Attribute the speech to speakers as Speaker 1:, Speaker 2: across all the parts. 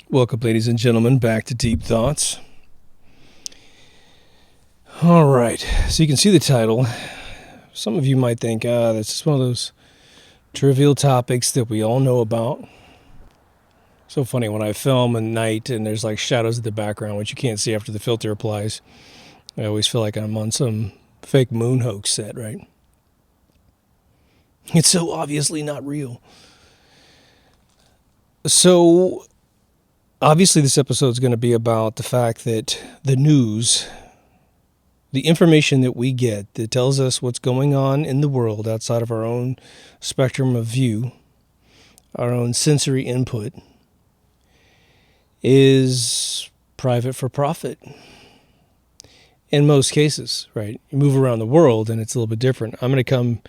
Speaker 1: Welcome, ladies and gentlemen, back to Deep Thoughts. All right, so you can see the title. Some of you might think, that's just one of those trivial topics that we all know about. So funny when I film at night and there's like shadows in the background, which you can't see after the filter applies. I always feel like I'm on some fake moon hoax set, right? It's so obviously not real. So, obviously, this episode is going to be about the fact that the news, the information that we get that tells us what's going on in the world outside of our own spectrum of view, our own sensory input, is private for profit. In most cases, right? You move around the world and it's a little bit different. I'm going to come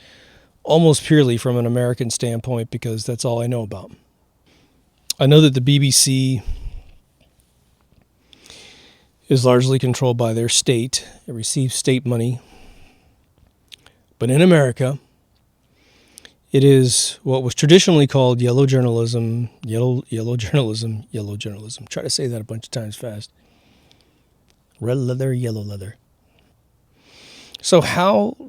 Speaker 1: almost purely from an American standpoint because that's all I know about. I know that the BBC is largely controlled by their state. It receives state money. But in America, it is what was traditionally called yellow journalism. Yellow journalism. Try to say that a bunch of times fast. Red leather, yellow leather. So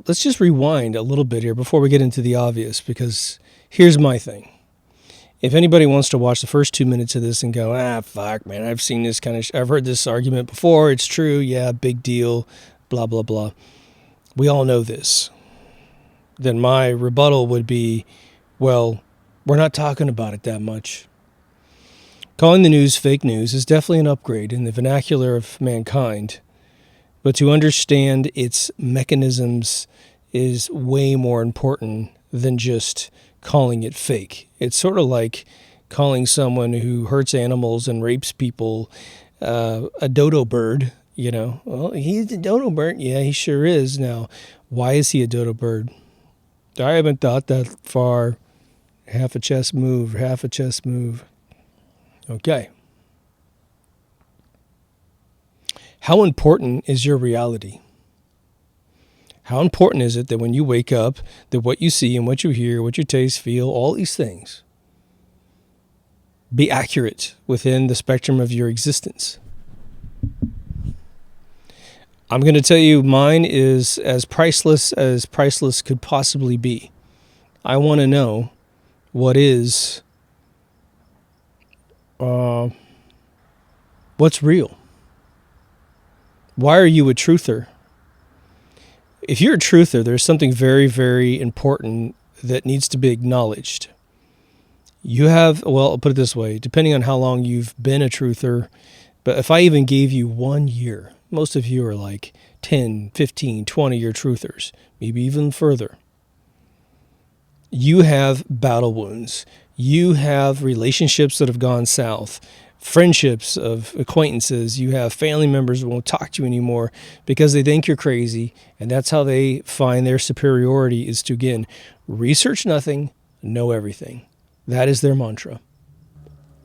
Speaker 1: let's just rewind a little bit here before we get into the obvious, because here's my thing. If anybody wants to watch the first 2 minutes of this and go, fuck, man, I've seen this I've heard this argument before, it's true, yeah, big deal, blah, blah, blah. We all know this. Then my rebuttal would be, well, we're not talking about it that much. Calling the news fake news is definitely an upgrade in the vernacular of mankind, but to understand its mechanisms is way more important than just calling it fake. It's sort of like calling someone who hurts animals and rapes people a dodo bird, you know. Well, he's a dodo bird. Yeah, he sure is. Now, why is he a dodo bird? I haven't thought that far. Half a chest move. Okay. How important is your reality? How important is it that when you wake up, that what you see and what you hear, what you taste, feel, all these things, be accurate within the spectrum of your existence? I'm going to tell you mine is as priceless could possibly be. I want to know what's real. Why are you a truther? If you're a truther, there's something very, very important that needs to be acknowledged. I'll put it this way, depending on how long you've been a truther, but if I even gave you 1 year, most of you are like 10, 15, 20-year truthers, maybe even further. You have battle wounds. You have relationships that have gone south. Friendships of acquaintances. You have family members who won't talk to you anymore because they think you're crazy, and that's how they find their superiority is to, again, research nothing, know everything. That is their mantra.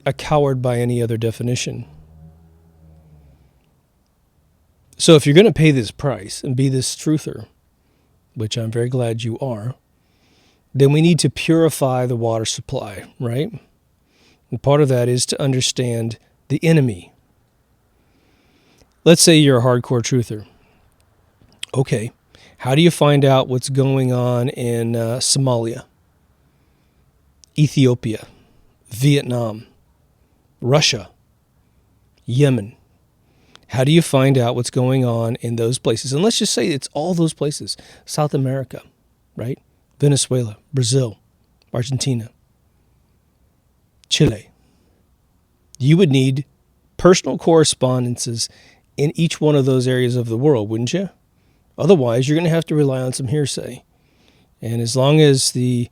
Speaker 1: A coward by any other definition. So if you're going to pay this price and be this truther, which I'm very glad you are, then we need to purify the water supply, right? And part of that is to understand the enemy. Let's say you're a hardcore truther. Okay, how do you find out what's going on in Somalia, Ethiopia, Vietnam, Russia, Yemen? How do you find out what's going on in those places? And let's just say it's all those places. South America, right? Venezuela, Brazil, Argentina, Chile. You would need personal correspondences in each one of those areas of the world, wouldn't you? Otherwise, you're going to have to rely on some hearsay. And as long as the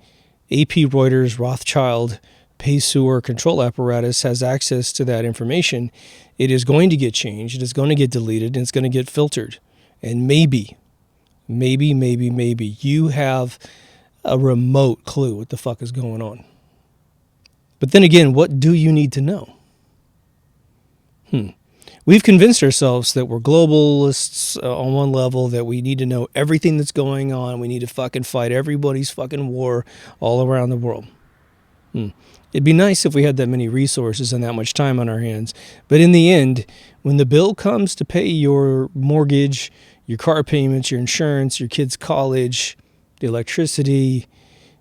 Speaker 1: AP Reuters Rothschild pay-sewer control apparatus has access to that information, it is going to get changed, it is going to get deleted, and it's going to get filtered. And maybe you have a remote clue what the fuck is going on. But then again, what do you need to know? We've convinced ourselves that we're globalists on one level, that we need to know everything that's going on. We need to fucking fight everybody's fucking war all around the world. It'd be nice if we had that many resources and that much time on our hands. But in the end, when the bill comes to pay your mortgage, your car payments, your insurance, your kids' college, the electricity,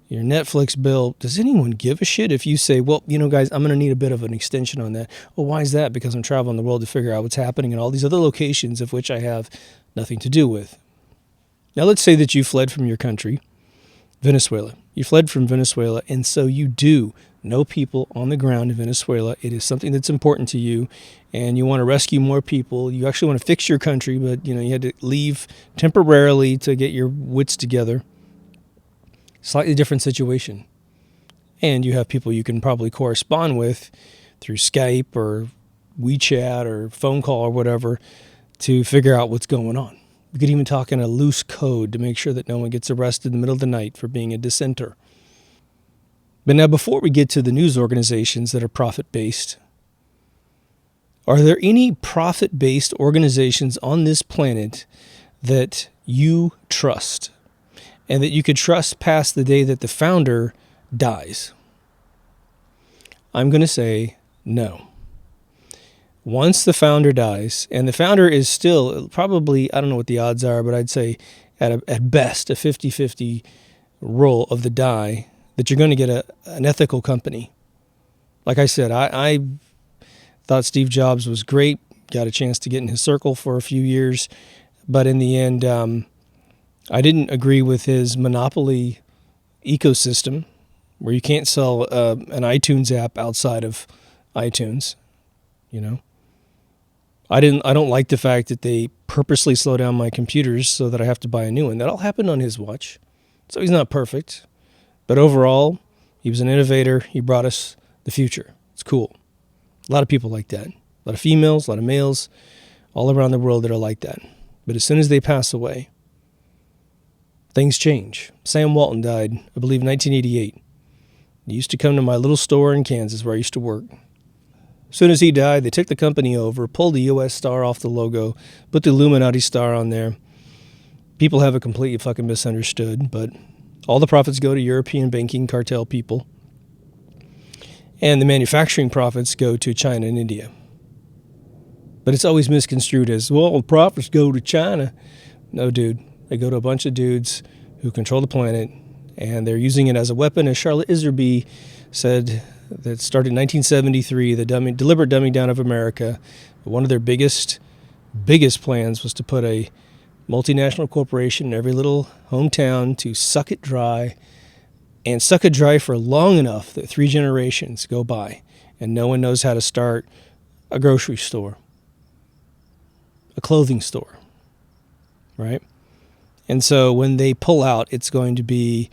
Speaker 1: your Netflix bill, does anyone give a shit if you say, well, guys, I'm going to need a bit of an extension on that? Well, why is that? Because I'm traveling the world to figure out what's happening in all these other locations of which I have nothing to do with. Now, let's say that you fled from your country, Venezuela. You fled from Venezuela, and so you do know people on the ground in Venezuela. It is something that's important to you, and you want to rescue more people. You actually want to fix your country, but you had to leave temporarily to get your wits together. Slightly different situation. And you have people you can probably correspond with through Skype or WeChat or phone call or whatever to figure out what's going on. You could even talk in a loose code to make sure that no one gets arrested in the middle of the night for being a dissenter. But now, before we get to the news organizations that are profit-based, are there any profit-based organizations on this planet that you trust and that you could trust past the day that the founder dies? I'm going to say no. Once the founder dies, and the founder is still probably, I don't know what the odds are, but I'd say at best a 50-50 roll of the die that you're going to get an ethical company. Like I said, I thought Steve Jobs was great, got a chance to get in his circle for a few years, but in the end, I didn't agree with his monopoly ecosystem where you can't sell an iTunes app outside of iTunes, I don't like the fact that they purposely slow down my computers so that I have to buy a new one. That all happened on his watch. So he's not perfect. But overall, he was an innovator. He brought us the future. It's cool. A lot of people like that. A lot of females, a lot of males, all around the world that are like that. But as soon as they pass away, things change. Sam Walton died, I believe, in 1988. He used to come to my little store in Kansas where I used to work. As soon as he died, they took the company over, pulled the U.S. star off the logo, put the Illuminati star on there. People have it completely fucking misunderstood, but all the profits go to European banking cartel people, and the manufacturing profits go to China and India. But it's always misconstrued as, well, the profits go to China. No, dude. They go to a bunch of dudes who control the planet, and they're using it as a weapon, as Charlotte Iserby said. That started in 1973, the deliberate dumbing down of America. One of their biggest plans was to put a multinational corporation in every little hometown to suck it dry, and suck it dry for long enough that 3 generations go by and no one knows how to start a grocery store, a clothing store, right? And so when they pull out, it's going to be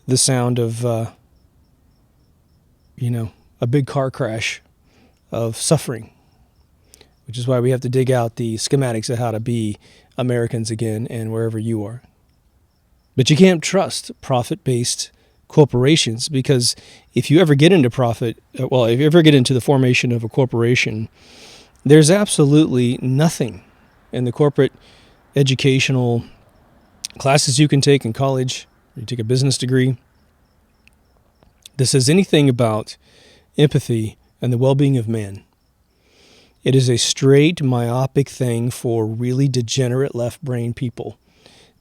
Speaker 1: the sound of a big car crash of suffering, which is why we have to dig out the schematics of how to be Americans again and wherever you are. But you can't trust profit-based corporations, because if you ever get into if you ever get into the formation of a corporation, there's absolutely nothing in the corporate educational classes you can take in college, you take a business degree, that says anything about empathy and the well-being of man. It is a straight myopic thing for really degenerate left-brain people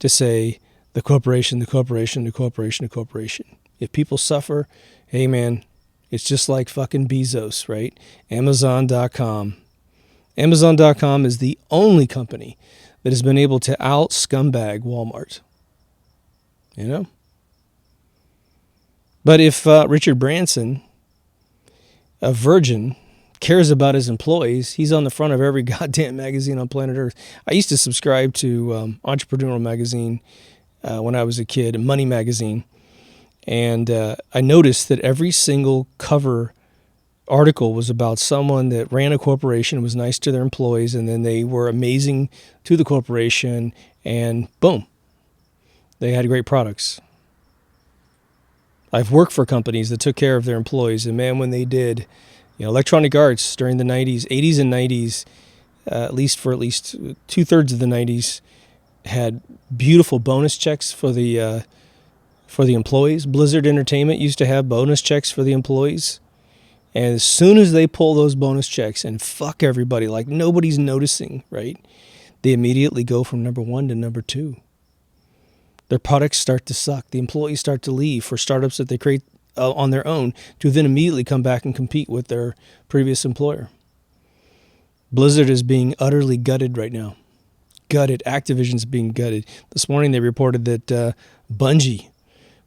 Speaker 1: to say the corporation, the corporation, the corporation, the corporation. If people suffer, hey man, it's just like fucking Bezos, right? Amazon.com. Amazon.com is the only company that has been able to out-scumbag Walmart. But if Richard Branson, a Virgin, cares about his employees, he's on the front of every goddamn magazine on planet Earth. I used to subscribe to Entrepreneurial Magazine when I was a kid, Money Magazine, and I noticed that every single cover article was about someone that ran a corporation, was nice to their employees, and then they were amazing to the corporation, and boom, they had great products. I've worked for companies that took care of their employees, and man, when they did, Electronic Arts during the 90s, 80s and 90s, at least 2/3 of the 90s, had beautiful bonus checks for the for the employees. Blizzard Entertainment used to have bonus checks for the employees. And as soon as they pull those bonus checks and fuck everybody, like nobody's noticing, right? They immediately go from number one to number two. Their products start to suck. The employees start to leave for startups that they create on their own to then immediately come back and compete with their previous employer. Blizzard is being utterly gutted right now. Gutted. Activision's being gutted. This morning they reported that Bungie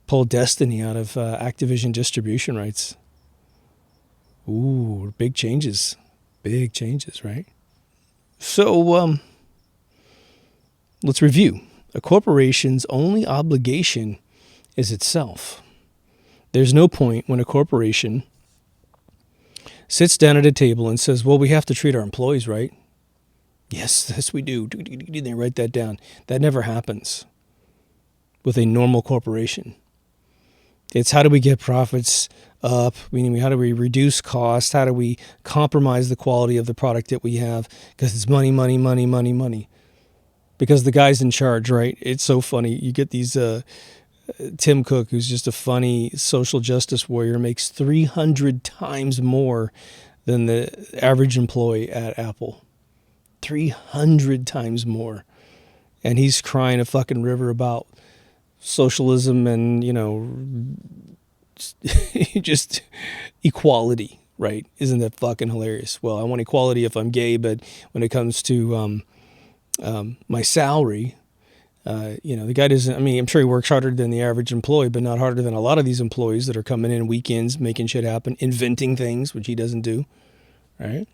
Speaker 1: pulled Destiny out of Activision distribution rights. Ooh, big changes. Big changes, right? So, let's review. A corporation's only obligation is itself. There's no point when a corporation sits down at a table and says, well, we have to treat our employees right. Yes, we do. They write that down. That never happens with a normal corporation. It's how do we get profits up? Meaning, how do we reduce costs? How do we compromise the quality of the product that we have? Because it's money, money, money, money, money. Because the guy's in charge, right? It's so funny. You get these, Tim Cook, who's just a funny social justice warrior, makes 300 times more than the average employee at Apple. 300 times more. And he's crying a fucking river about socialism and, just equality, right? Isn't that fucking hilarious? Well, I want equality if I'm gay, but when it comes to my salary, the guy doesn't, I'm sure he works harder than the average employee, but not harder than a lot of these employees that are coming in weekends, making shit happen, inventing things, which he doesn't do, right?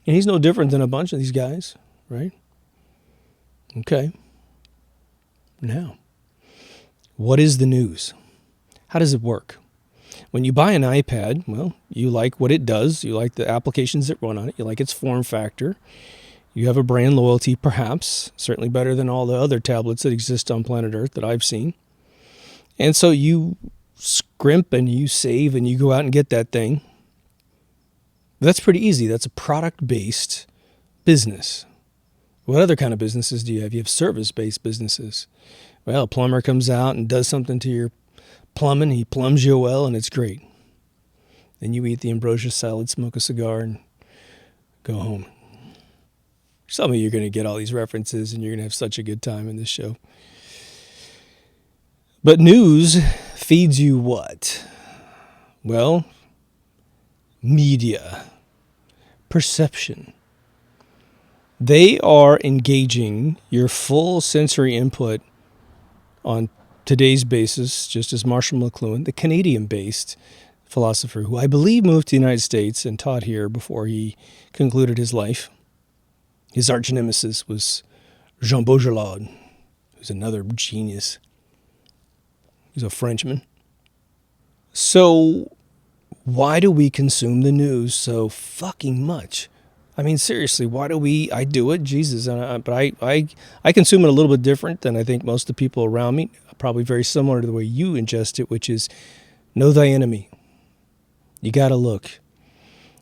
Speaker 1: And he's no different than a bunch of these guys, right? Okay. Now, what is the news? How does it work? When you buy an iPad, well, you like what it does. You like the applications that run on it. You like its form factor. You have a brand loyalty, perhaps, certainly better than all the other tablets that exist on planet Earth that I've seen. And so you scrimp and you save and you go out and get that thing. That's pretty easy. That's a product-based business. What other kind of businesses do you have? You have service-based businesses. Well, a plumber comes out and does something to your plumbing. He plumbs you well, and it's great. Then you eat the ambrosia salad, smoke a cigar, and go home. Some of you are going to get all these references, and you're going to have such a good time in this show. But news feeds you what? Well, media, perception. They are engaging your full sensory input on today's basis, just as Marshall McLuhan, the Canadian-based philosopher, who I believe moved to the United States and taught here before he concluded his life. His arch nemesis was Jean Baudrillard, who's another genius. He's a Frenchman. So why do we consume the news so fucking much? Seriously, why do we? I do it, Jesus, but I consume it a little bit different than I think most of the people around me. Probably very similar to the way you ingest it, which is know thy enemy. You got to look.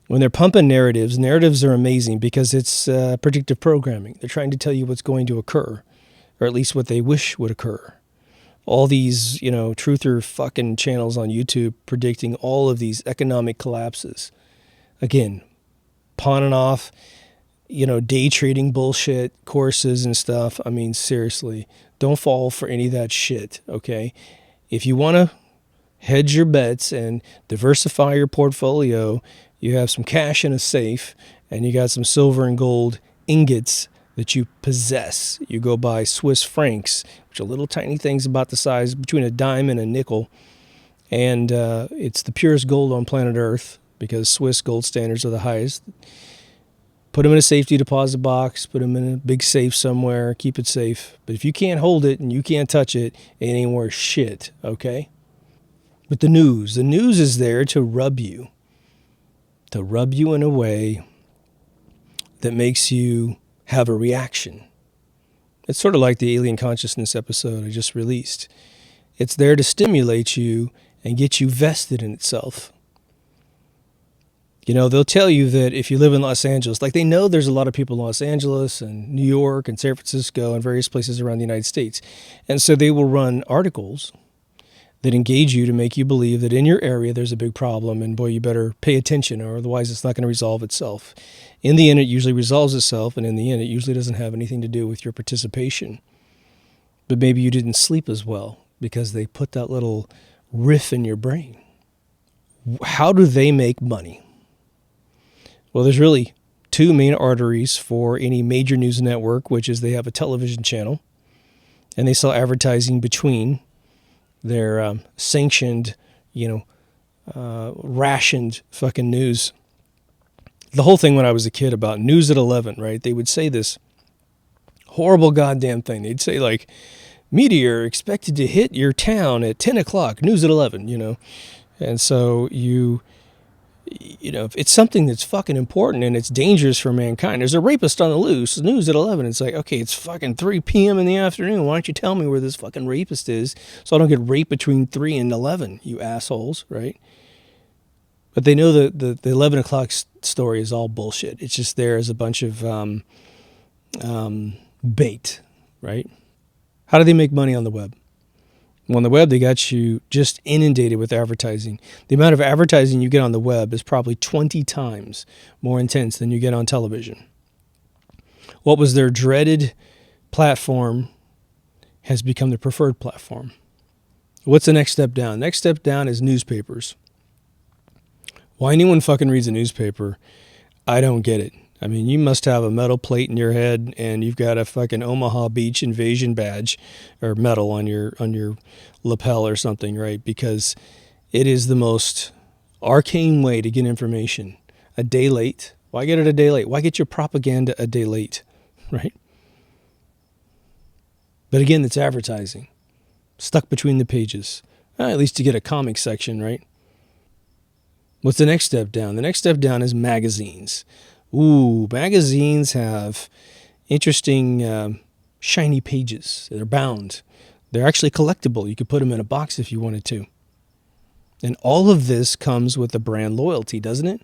Speaker 1: When they're pumping narratives are amazing because it's predictive programming. They're trying to tell you what's going to occur, or at least what they wish would occur. All these, truther fucking channels on YouTube predicting all of these economic collapses. Again, pawning off, day trading bullshit courses and stuff. Seriously, don't fall for any of that shit, okay? If you want to hedge your bets and diversify your portfolio, you have some cash in a safe and you got some silver and gold ingots that you possess. You go buy Swiss francs, which are little tiny things about the size between a dime and a nickel. And it's the purest gold on planet Earth because Swiss gold standards are the highest. Put them in a safety deposit box, put them in a big safe somewhere, keep it safe. But if you can't hold it and you can't touch it, it ain't worth shit, okay? But the news is there to rub you in a way that makes you have a reaction. It's sort of like the alien consciousness episode I just released. It's there to stimulate you and get you vested in itself. They'll tell you that if you live in Los Angeles, like they know there's a lot of people in Los Angeles and New York and San Francisco and various places around the United States. And so they will run articles that engage you to make you believe that in your area there's a big problem and boy, you better pay attention or otherwise it's not going to resolve itself. In the end, it usually resolves itself, and in the end, it usually doesn't have anything to do with your participation. But maybe you didn't sleep as well because they put that little riff in your brain. How do they make money? Well, there's really two main arteries for any major news network, which is they have a television channel and they sell advertising between their sanctioned, rationed fucking news. The whole thing when I was a kid about news at 11, right? They would say this horrible goddamn thing. They'd say like, meteor expected to hit your town at 10 o'clock, news at 11, And so if it's something that's fucking important and it's dangerous for mankind. There's a rapist on the loose, news at 11. It's like, okay, it's fucking 3 p.m. in the afternoon. Why don't you tell me where this fucking rapist is so I don't get raped between 3 and 11, you assholes, right? But they know that the 11 o'clock story is all bullshit. It's just there as a bunch of bait, right? How do they make money on the web? Well, on the web, they got you just inundated with advertising. The amount of advertising you get on the web is probably 20 times more intense than you get on television. What was their dreaded platform has become the preferred platform. What's the next step down? Next step down is newspapers. Why anyone fucking reads a newspaper, I don't get it. I mean, you must have a metal plate in your head and you've got a fucking Omaha Beach invasion badge or medal on your lapel or something, right? Because it is the most arcane way to get information. A day late. Why get it a day late? Why get your propaganda a day late, right? But again, it's advertising. Stuck between the pages. At least to get a comic section, right? What's the next step down? The next step down is magazines. Ooh, magazines have interesting, shiny pages. They're bound. They're actually collectible. You could put them in a box if you wanted to. And all of this comes with a brand loyalty, doesn't it?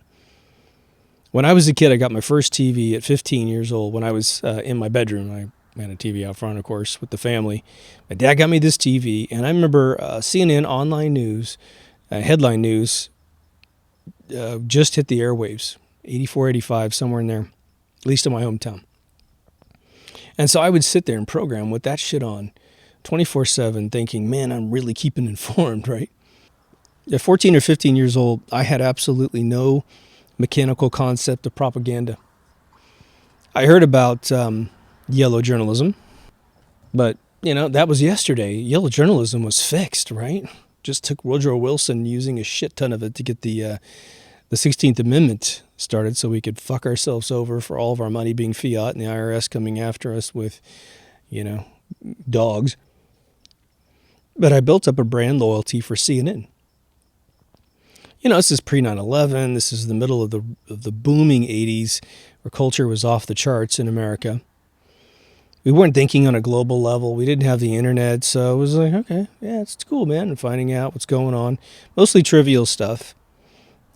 Speaker 1: When I was a kid, I got my first TV at 15 years old. When I was in my bedroom, I had a TV out front, of course, with the family. My dad got me this TV, and I remember CNN online news, headline news, just hit the airwaves. 84, 85, somewhere in there, at least in my hometown. And so I would sit there and program with that shit on 24/7 thinking, man, I'm really keeping informed, right? At 14 or 15 years old, I had absolutely no mechanical concept of propaganda. I heard about yellow journalism, but, that was yesterday. Yellow journalism was fixed, right? Just took Woodrow Wilson using a shit ton of it to get the 16th Amendment started so we could fuck ourselves over for all of our money being fiat and the IRS coming after us with, dogs. But I built up a brand loyalty for CNN. This is pre-9/11. This is the middle of the booming 80s where culture was off the charts in America. We weren't thinking on a global level. We didn't have the internet. So it was like, okay, yeah, it's cool, man. And finding out what's going on. Mostly trivial stuff.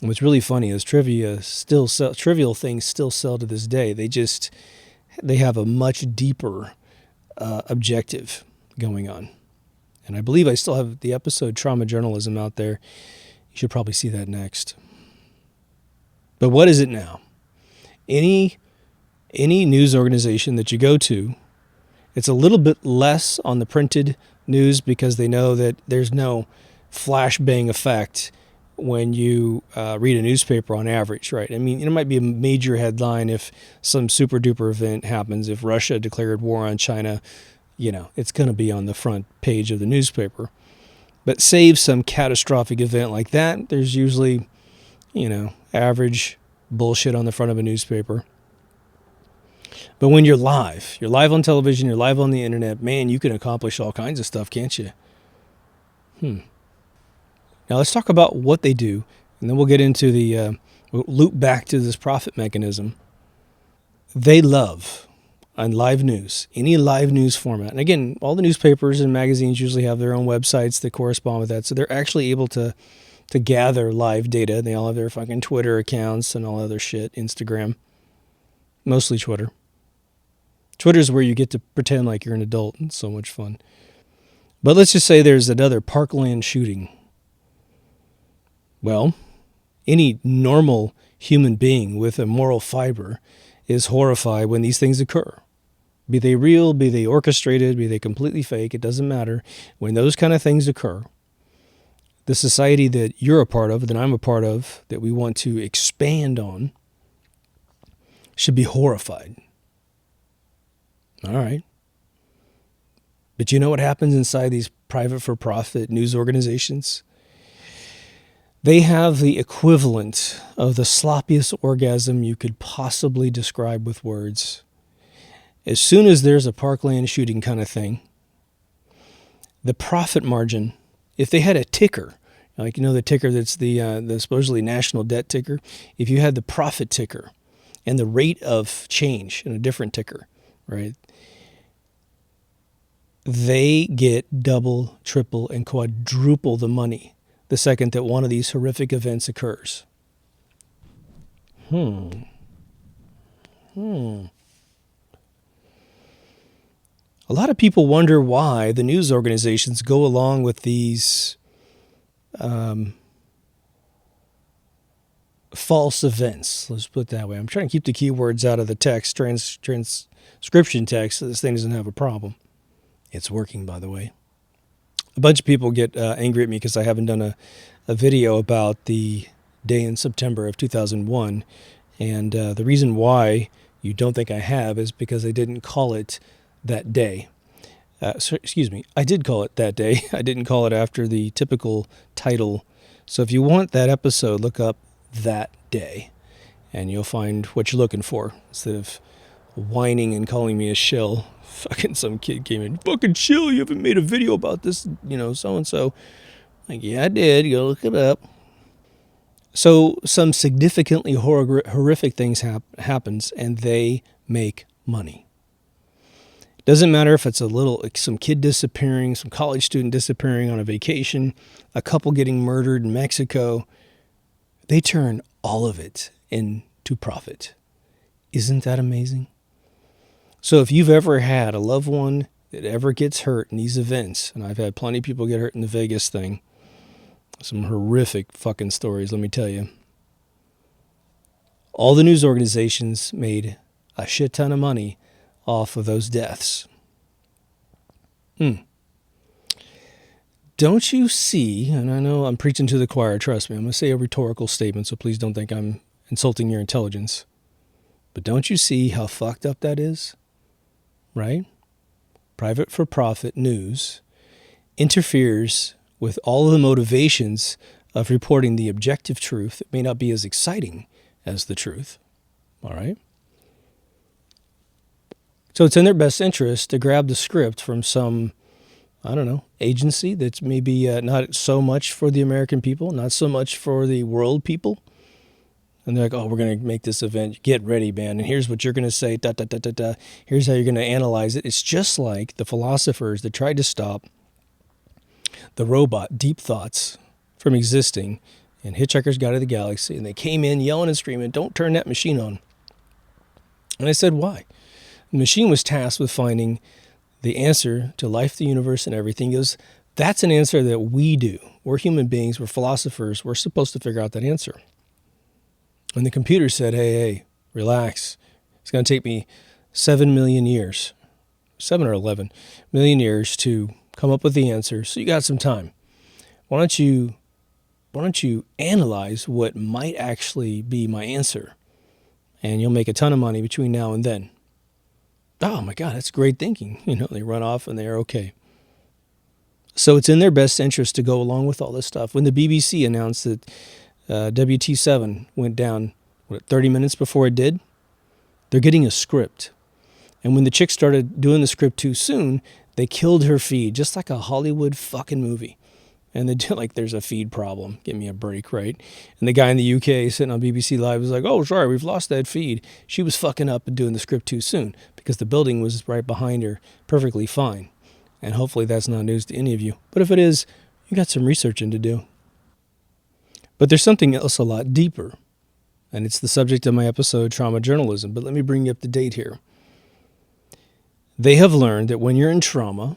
Speaker 1: And what's really funny is trivial things still sell to this day. They have a much deeper objective going on. And I believe I still have the episode Trauma Journalism out there. You should probably see that next. But what is it now? Any news organization that you go to, it's a little bit less on the printed news because they know that there's no flashbang effect when you read a newspaper on average, right? I mean, it might be a major headline if some super duper event happens. If Russia declared war on China, it's going to be on the front page of the newspaper. But save some catastrophic event like that, there's usually, average bullshit on the front of a newspaper. But when you're live on television, you're live on the internet, man, you can accomplish all kinds of stuff, can't you? Now let's talk about what they do, and then we'll get into we'll loop back to this profit mechanism. They love, on live news, any live news format. And again, all the newspapers and magazines usually have their own websites that correspond with that, so they're actually able to gather live data. They all have their fucking Twitter accounts and all other shit, Instagram. Mostly Twitter. Twitter's where you get to pretend like you're an adult. It's so much fun. But let's just say there's another Parkland shooting. Well, any normal human being with a moral fiber is horrified when these things occur. Be they real, be they orchestrated, be they completely fake, it doesn't matter. When those kind of things occur, the society that you're a part of, that I'm a part of, that we want to expand on, should be horrified. All right. But you know what happens inside these private for-profit news organizations? They have the equivalent of the sloppiest orgasm you could possibly describe with words. As soon as there's a Parkland shooting kind of thing, the profit margin, if they had a ticker, like, you know, the ticker that's the supposedly national debt ticker, if you had the profit ticker and the rate of change in a different ticker, right, they get double, triple, and quadruple the money the second that one of these horrific events occurs. A lot of people wonder why the news organizations go along with these false events. Let's put it that way. I'm trying to keep the keywords out of the text, transcription text, so this thing doesn't have a problem. It's working, by the way. A bunch of people get angry at me because I haven't done a video about the day in September of 2001. And the reason why you don't think I have is because I didn't call it that day. Excuse me, I did call it that day. I didn't call it after the typical title. So if you want that episode, look up that day, and you'll find what you're looking for. Instead of whining and calling me a shill, fucking some kid came in, fucking shill, you haven't made a video about this, you know, so-and-so. Like, yeah, I did. Go look it up. So some significantly horrific things happens, and they make money. Doesn't matter if it's some kid disappearing, some college student disappearing on a vacation, a couple getting murdered in Mexico. They turn all of it into profit. Isn't that amazing? So if you've ever had a loved one that ever gets hurt in these events, and I've had plenty of people get hurt in the Vegas thing, some horrific fucking stories, let me tell you. All the news organizations made a shit ton of money off of those deaths. Don't you see, and I know I'm preaching to the choir, trust me, I'm going to say a rhetorical statement, so please don't think I'm insulting your intelligence. But don't you see how fucked up that is? Right? Private for-profit news interferes with all of the motivations of reporting the objective truth. It may not be as exciting as the truth. All right? So it's in their best interest to grab the script from some, I don't know, agency that's maybe not so much for the American people, not so much for the world people. And they're like, oh, we're going to make this event. Get ready, man. And here's what you're going to say. Da, da, da, da, da. Here's how you're going to analyze it. It's just like the philosophers that tried to stop the robot Deep Thoughts from existing in Hitchhiker's Guide to the Galaxy. And they came in yelling and screaming, don't turn that machine on. And I said, why? The machine was tasked with finding the answer to life, the universe, and everything. He goes, that's an answer that we do. We're human beings. We're philosophers. We're supposed to figure out that answer. And the computer said, hey, relax. It's going to take me 7 million years, 7 or 11 million years to come up with the answer. So you got some time. Why don't you analyze what might actually be my answer? And you'll make a ton of money between now and then. Oh my God, that's great thinking. You know, they run off and they're okay. So it's in their best interest to go along with all this stuff. When the BBC announced that WT7 went down, 30 minutes before it did, they're getting a script. And when the chick started doing the script too soon, they killed her feed, just like a Hollywood fucking movie. And they did like, there's a feed problem. Give me a break, right? And the guy in the UK sitting on BBC Live was like, oh, sorry, we've lost that feed. She was fucking up and doing the script too soon because the building was right behind her, perfectly fine. And hopefully that's not news to any of you. But if it is, you got some researching to do. But there's something else a lot deeper. And it's the subject of my episode, Trauma Journalism. But let me bring you up to date here. They have learned that when you're in trauma,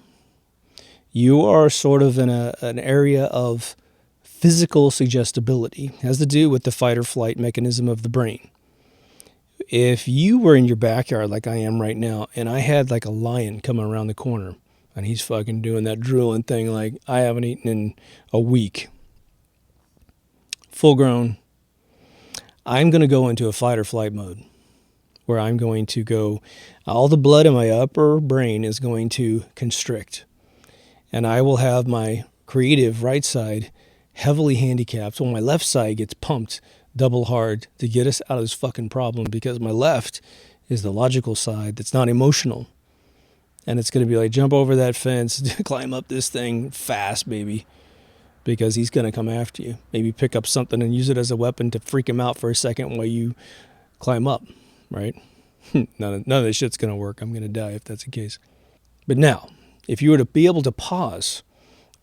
Speaker 1: You are sort of in an area of physical suggestibility. It has to do with the fight or flight mechanism of the brain. If you were in your backyard like I am right now, and I had like a lion coming around the corner, and he's fucking doing that drooling thing like I haven't eaten in a week, full grown, I'm going to go into a fight or flight mode where I'm going to go, all the blood in my upper brain is going to constrict. And I will have my creative right side heavily handicapped while my left side gets pumped double hard to get us out of this fucking problem, because my left is the logical side that's not emotional. And it's going to be like, jump over that fence, climb up this thing fast, baby, because he's going to come after you. Maybe pick up something and use it as a weapon to freak him out for a second while you climb up, right? None of this shit's going to work. I'm going to die if that's the case. But now, if you were to be able to pause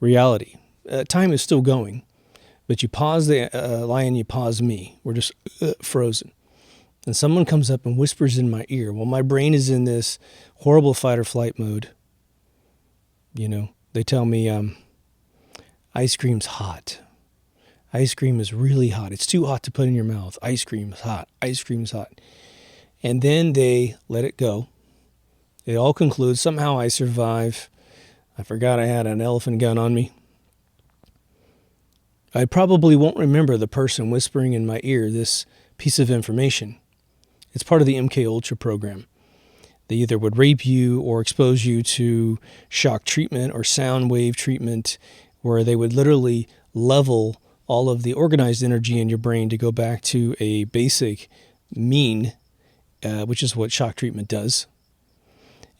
Speaker 1: reality, time is still going, but you pause the lion, you pause me. We're just frozen. And someone comes up and whispers in my ear while my brain is in this horrible fight or flight mode. You know, they tell me ice cream's hot. Ice cream is really hot. It's too hot to put in your mouth. Ice cream's hot. Ice cream's hot. And then they let it go. It all concludes. Somehow I survive. I forgot I had an elephant gun on me. I probably won't remember the person whispering in my ear this piece of information. It's part of the MK Ultra program. They either would rape you or expose you to shock treatment or sound wave treatment, where they would literally level all of the organized energy in your brain to go back to a basic mean, which is what shock treatment does.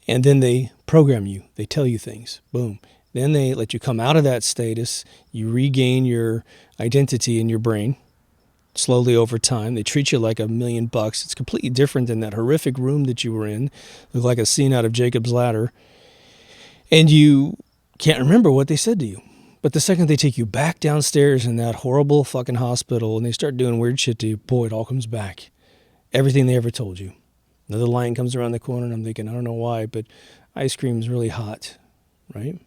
Speaker 1: And then they program you. They tell you things. Boom. Then they let you come out of that status. You regain your identity in your brain slowly over time. They treat you like $1 million. It's completely different than that horrific room that you were in. Looked like a scene out of Jacob's Ladder. And you can't remember what they said to you. But the second they take you back downstairs in that horrible fucking hospital and they start doing weird shit to you, boy, it all comes back. Everything they ever told you. Another lion comes around the corner and I'm thinking, I don't know why, but ice cream is really hot, right?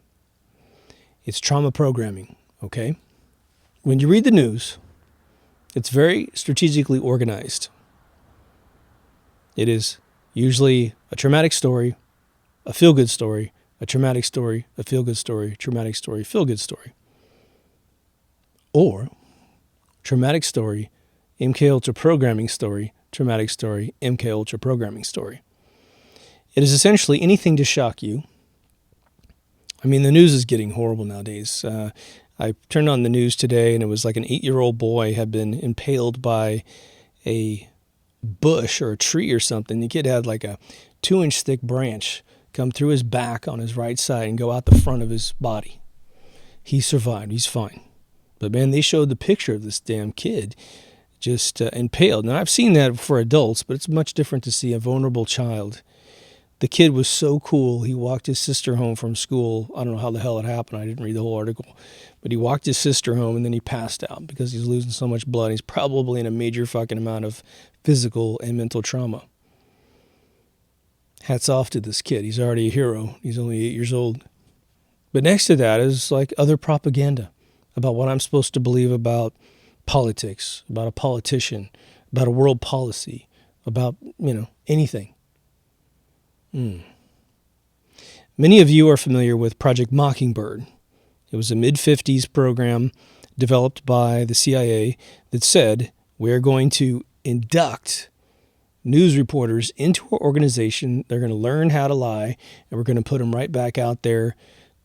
Speaker 1: It's trauma programming, okay? When you read the news, it's very strategically organized. It is usually a traumatic story, a feel-good story, a traumatic story, a feel-good story, traumatic story, feel-good story. Or traumatic story, MK Ultra programming story, traumatic story, MK Ultra programming story. It is essentially anything to shock you. I mean, the news is getting horrible nowadays. I turned on the news today, and it was like an 8-year-old boy had been impaled by a bush or a tree or something. The kid had like a 2-inch thick branch come through his back on his right side and go out the front of his body. He survived. He's fine. But, man, they showed the picture of this damn kid just impaled. Now, I've seen that for adults, but it's much different to see a vulnerable child. The kid was so cool. He walked his sister home from school. I don't know how the hell it happened. I didn't read the whole article. But he walked his sister home, and then he passed out because he's losing so much blood. He's probably in a major fucking amount of physical and mental trauma. Hats off to this kid. He's already a hero. He's only 8 years old. But next to that is like other propaganda about what I'm supposed to believe about politics, about a politician, about a world policy, about, anything. Many of you are familiar with Project Mockingbird. It was a mid-50s program developed by the CIA that said, we're going to induct news reporters into our organization. They're going to learn how to lie, and we're going to put them right back out there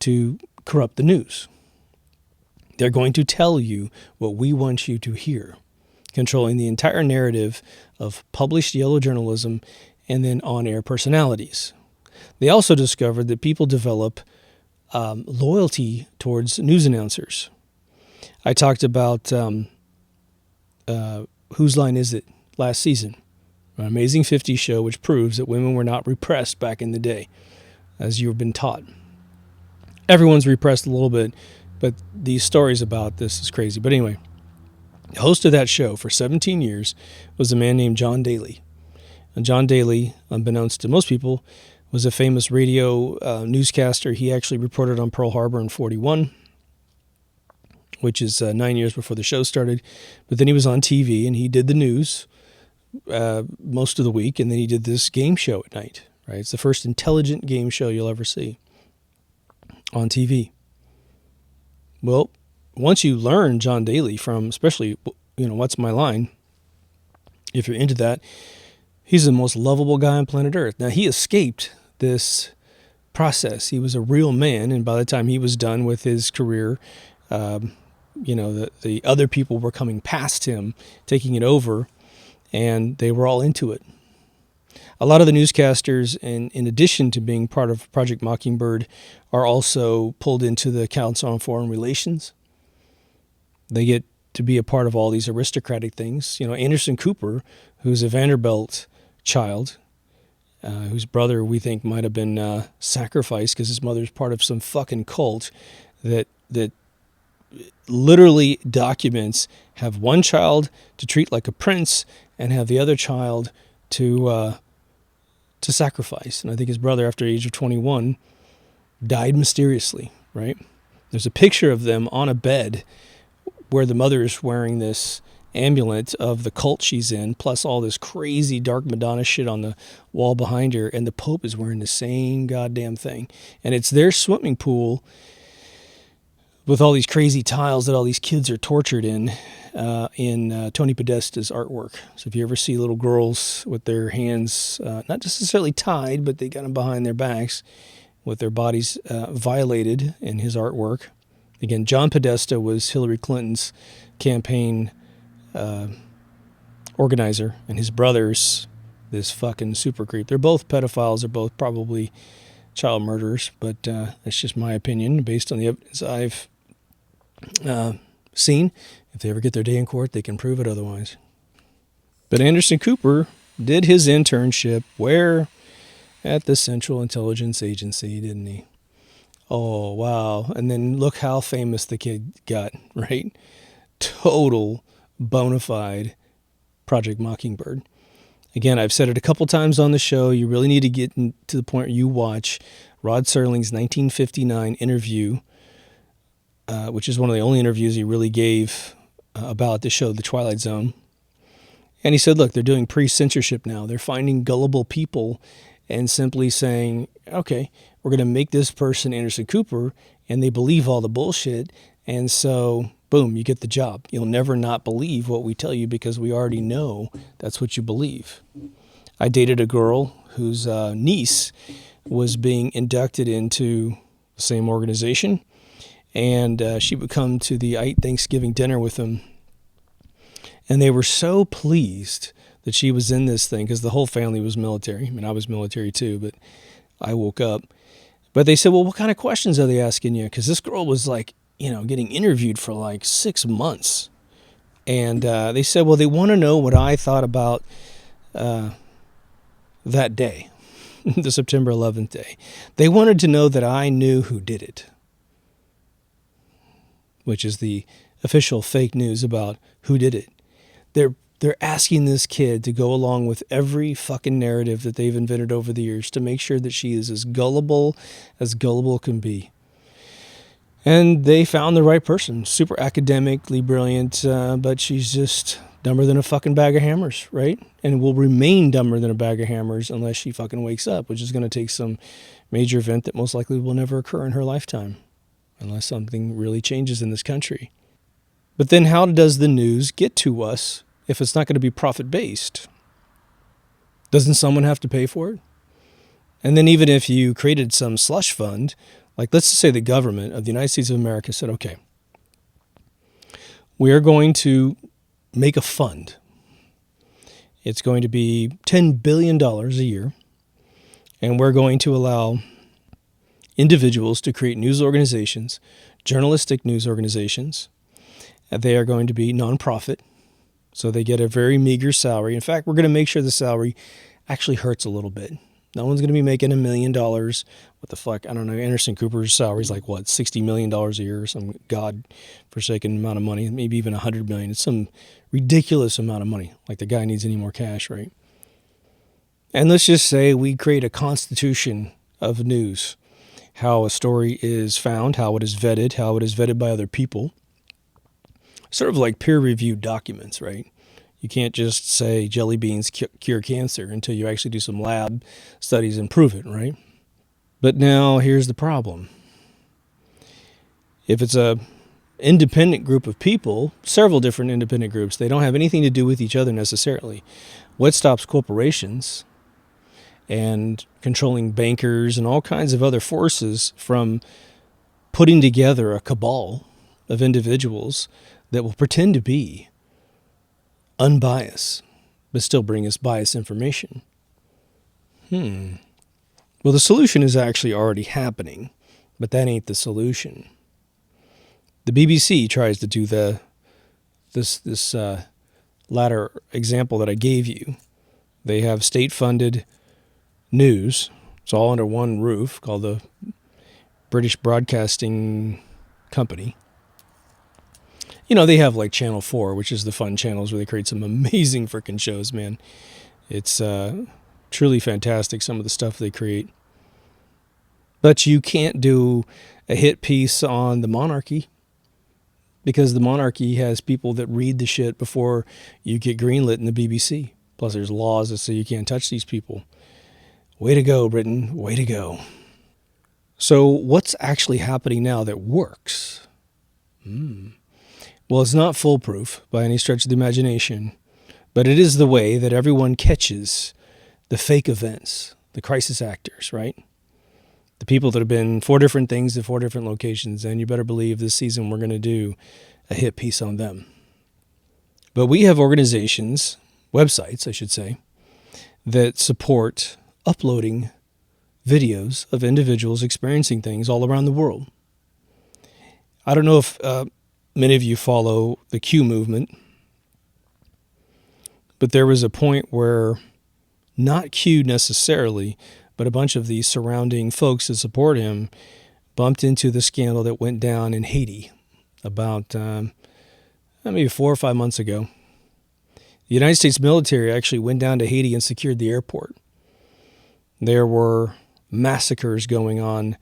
Speaker 1: to corrupt the news. They're going to tell you what we want you to hear, controlling the entire narrative of published yellow journalism and then on-air personalities. They also discovered that people develop loyalty towards news announcers. I talked about Whose Line Is It last season, an amazing 50s show which proves that women were not repressed back in the day, as you've been taught. Everyone's repressed a little bit, but these stories about this is crazy. But anyway, the host of that show for 17 years was a man named John Daly. And John Daly, unbeknownst to most people, was a famous radio newscaster. He actually reported on Pearl Harbor in 1941, which is 9 years before the show started. But then he was on TV and he did the news most of the week, and then he did this game show at night. Right, it's the first intelligent game show you'll ever see on TV. Well, once you learn John Daly from, especially, What's My Line, if you're into that, he's the most lovable guy on planet Earth. Now, he escaped this process. He was a real man, and by the time he was done with his career, the other people were coming past him, taking it over, and they were all into it. A lot of the newscasters, in addition to being part of Project Mockingbird, are also pulled into the Council on Foreign Relations. They get to be a part of all these aristocratic things. Anderson Cooper, who's a Vanderbilt child, whose brother we think might have been sacrificed because his mother's part of some fucking cult that literally documents have one child to treat like a prince and have the other child to sacrifice. And I think his brother, after the age of 21, died mysteriously, right? There's a picture of them on a bed where the mother is wearing this amulet of the cult she's in, plus all this crazy dark Madonna shit on the wall behind her, and the Pope is wearing the same goddamn thing. And it's their swimming pool with all these crazy tiles that all these kids are tortured in Tony Podesta's artwork. So if you ever see little girls with their hands not necessarily tied, but they got them behind their backs with their bodies violated in his artwork. Again, John Podesta was Hillary Clinton's campaign organizer, and his brother's this fucking super creep. They're both pedophiles. They're both probably child murderers, but that's just my opinion based on the evidence I've seen. If they ever get their day in court, they can prove it otherwise. But Anderson Cooper did his internship where? At the Central Intelligence Agency, didn't he? Oh, wow. And then look how famous the kid got, right? Total bona fide Project Mockingbird. Again, I've said it a couple times on the show. You really need to get to the point where you watch Rod Serling's 1959 interview, which is one of the only interviews he really gave about the show, The Twilight Zone. And he said, look, they're doing pre-censorship now. They're finding gullible people and simply saying, okay, we're going to make this person Anderson Cooper, and they believe all the bullshit, and so, boom, you get the job. You'll never not believe what we tell you because we already know that's what you believe. I dated a girl whose niece was being inducted into the same organization, and she would come to the Thanksgiving dinner with them, and they were so pleased that she was in this thing because the whole family was military. I mean, I was military too, but I woke up. But they said, well, what kind of questions are they asking you? Because this girl was like, getting interviewed for like 6 months. And they said, well, they want to know what I thought about that day, the September 11th day. They wanted to know that I knew who did it, which is the official fake news about who did it. They're asking this kid to go along with every fucking narrative that they've invented over the years to make sure that she is as gullible can be. And they found the right person, super academically brilliant, but she's just dumber than a fucking bag of hammers, right? And will remain dumber than a bag of hammers unless she fucking wakes up, which is going to take some major event that most likely will never occur in her lifetime, unless something really changes in this country. But then how does the news get to us if it's not going to be profit-based? Doesn't someone have to pay for it? And then even if you created some slush fund, like let's just say the government of the United States of America said, okay, we are going to make a fund. It's going to be $10 billion a year, and we're going to allow individuals to create news organizations, journalistic news organizations. They are going to be nonprofit, so they get a very meager salary. In fact, we're going to make sure the salary actually hurts a little bit. No one's going to be making $1 million. What the fuck? I don't know. Anderson Cooper's salary is like, what, $60 million a year or some God-forsaken amount of money, maybe even $100 million. It's some ridiculous amount of money, like the guy needs any more cash, right? And let's just say we create a constitution of news, how a story is found, how it is vetted by other people. Sort of like peer-reviewed documents, right? You can't just say jelly beans cure cancer until you actually do some lab studies and prove it, right? But now here's the problem. If it's a independent group of people, several different independent groups, they don't have anything to do with each other necessarily. What stops corporations and controlling bankers and all kinds of other forces from putting together a cabal of individuals that will pretend to be unbiased, but still bring us biased information? Well, the solution is actually already happening, but that ain't the solution. The BBC tries to do this latter example that I gave you. They have state-funded news. It's all under one roof, called the British Broadcasting Company. You know, they have like Channel 4, which is the fun channels where they create some amazing freaking shows, man. It's truly fantastic, some of the stuff they create. But you can't do a hit piece on the monarchy, because the monarchy has people that read the shit before you get greenlit in the BBC. Plus there's laws that say you can't touch these people. Way to go, Britain. Way to go. So what's actually happening now that works? Well, it's not foolproof by any stretch of the imagination, but it is the way that everyone catches the fake events, the crisis actors, right? The people that have been 4 different things at 4 different locations, and you better believe this season we're going to do a hit piece on them. But we have organizations, websites, I should say, that support uploading videos of individuals experiencing things all around the world. I don't know if many of you follow the Q movement, but there was a point where not Q necessarily, but a bunch of the surrounding folks that support him bumped into the scandal that went down in Haiti about maybe 4 or 5 months ago. The United States military actually went down to Haiti and secured the airport. There were massacres going on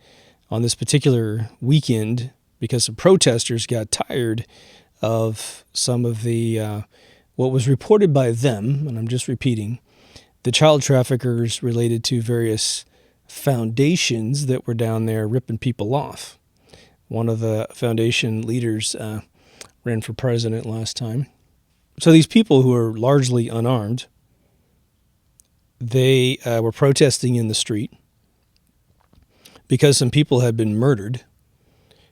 Speaker 1: this particular weekend because some protesters got tired of some of the, what was reported by them, and I'm just repeating, the child traffickers related to various foundations that were down there ripping people off. One of the foundation leaders ran for president last time. So these people who are largely unarmed, they were protesting in the street because some people had been murdered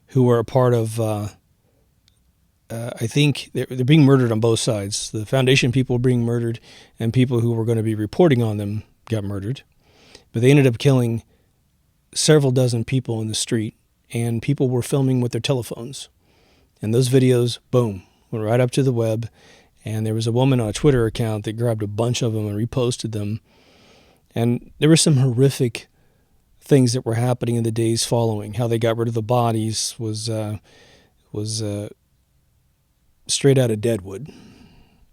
Speaker 1: who were a part of, I think they're being murdered on both sides. The foundation people were being murdered, and people who were going to be reporting on them got murdered. But they ended up killing several dozen people in the street, and people were filming with their telephones. And those videos, boom, went right up to the web. And there was a woman on a Twitter account that grabbed a bunch of them and reposted them. And there were some horrific things that were happening in the days following. How they got rid of the bodies was straight out of Deadwood.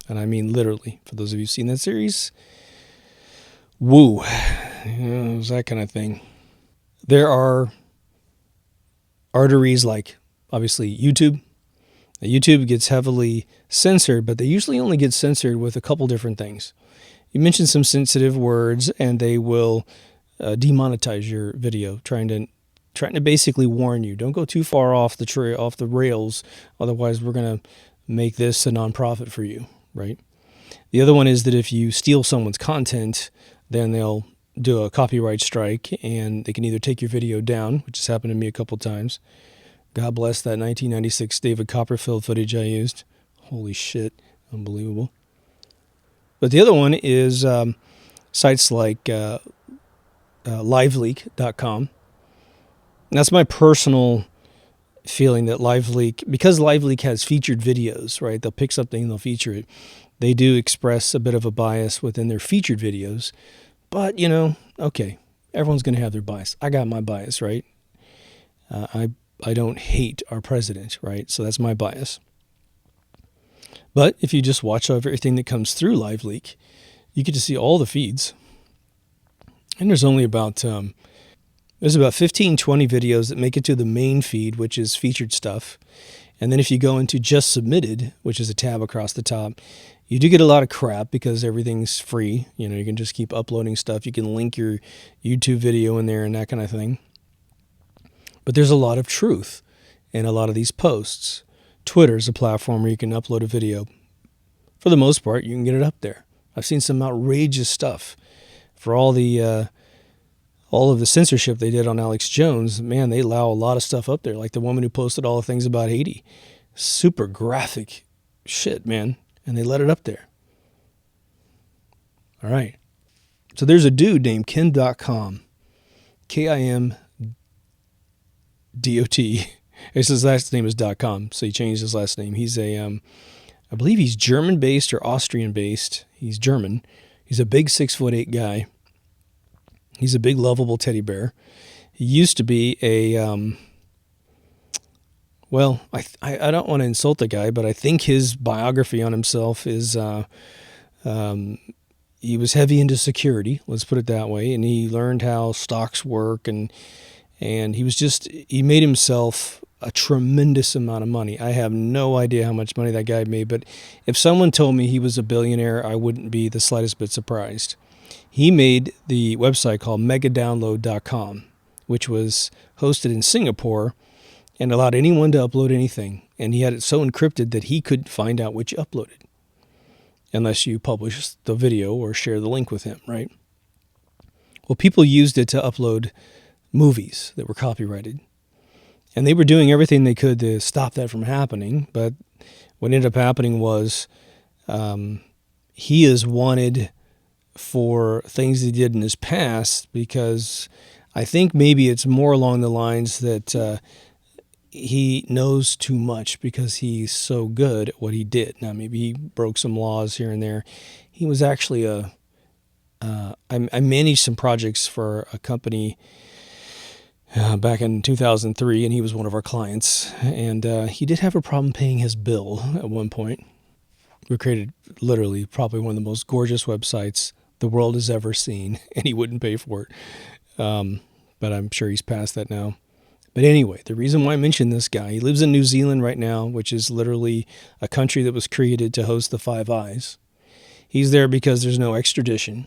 Speaker 1: And I mean literally, for those of you who've seen that series, woo, it was that kind of thing. There are arteries like, obviously, YouTube. Now, YouTube gets heavily censored, but they usually only get censored with a couple different things. You mention some sensitive words, and they will demonetize your video, trying to basically warn you. Don't go too far off the rails, otherwise we're going to make this a nonprofit for you, right? The other one is that if you steal someone's content, then they'll do a copyright strike, and they can either take your video down, which has happened to me a couple times. God bless that 1996 David Copperfield footage I used. Holy shit, unbelievable. But the other one is sites like liveleak.com. That's my personal feeling that LiveLeak, because LiveLeak has featured videos, right? They'll pick something and they'll feature it. They do express a bit of a bias within their featured videos. But, okay, everyone's going to have their bias. I got my bias, right? I don't hate our president, right? So that's my bias. But if you just watch everything that comes through LiveLeak, you get to see all the feeds. And there's about 15, 20 videos that make it to the main feed, which is featured stuff. And then if you go into just submitted, which is a tab across the top, you do get a lot of crap because everything's free. You know, you can just keep uploading stuff. You can link your YouTube video in there and that kind of thing. But there's a lot of truth in a lot of these posts. Twitter's a platform where you can upload a video. For the most part, you can get it up there. I've seen some outrageous stuff. For all of the censorship they did on Alex Jones, man, they allow a lot of stuff up there. Like the woman who posted all the things about Haiti. Super graphic shit, man. And they let it up there. All right. So there's a dude named Kim.com. Kimdot. His last name is .com, so he changed his last name. He's I believe he's German-based or Austrian-based. He's German. He's a big 6'8" guy. He's a big, lovable teddy bear. He used to be I don't want to insult the guy, but I think his biography on himself is he was heavy into security, let's put it that way, and he learned how stocks work, and he made himself a tremendous amount of money. I have no idea how much money that guy made, but if someone told me he was a billionaire, I wouldn't be the slightest bit surprised. He made the website called megadownload.com, which was hosted in Singapore and allowed anyone to upload anything. And he had it so encrypted that he could find out what you uploaded, unless you publish the video or share the link with him, right? Well, people used it to upload movies that were copyrighted. And they were doing everything they could to stop that from happening. But what ended up happening was he is wanted for things he did in his past, because I think maybe it's more along the lines that he knows too much because he's so good at what he did. Now, maybe he broke some laws here and there. He was actually I managed some projects for a company back in 2003, and he was one of our clients. And he did have a problem paying his bill at one point. We created literally probably one of the most gorgeous websites the world has ever seen, and he wouldn't pay for it. But I'm sure he's past that now. But anyway, the reason why I mentioned this guy, he lives in New Zealand right now, which is literally a country that was created to host the Five Eyes. He's there because there's no extradition.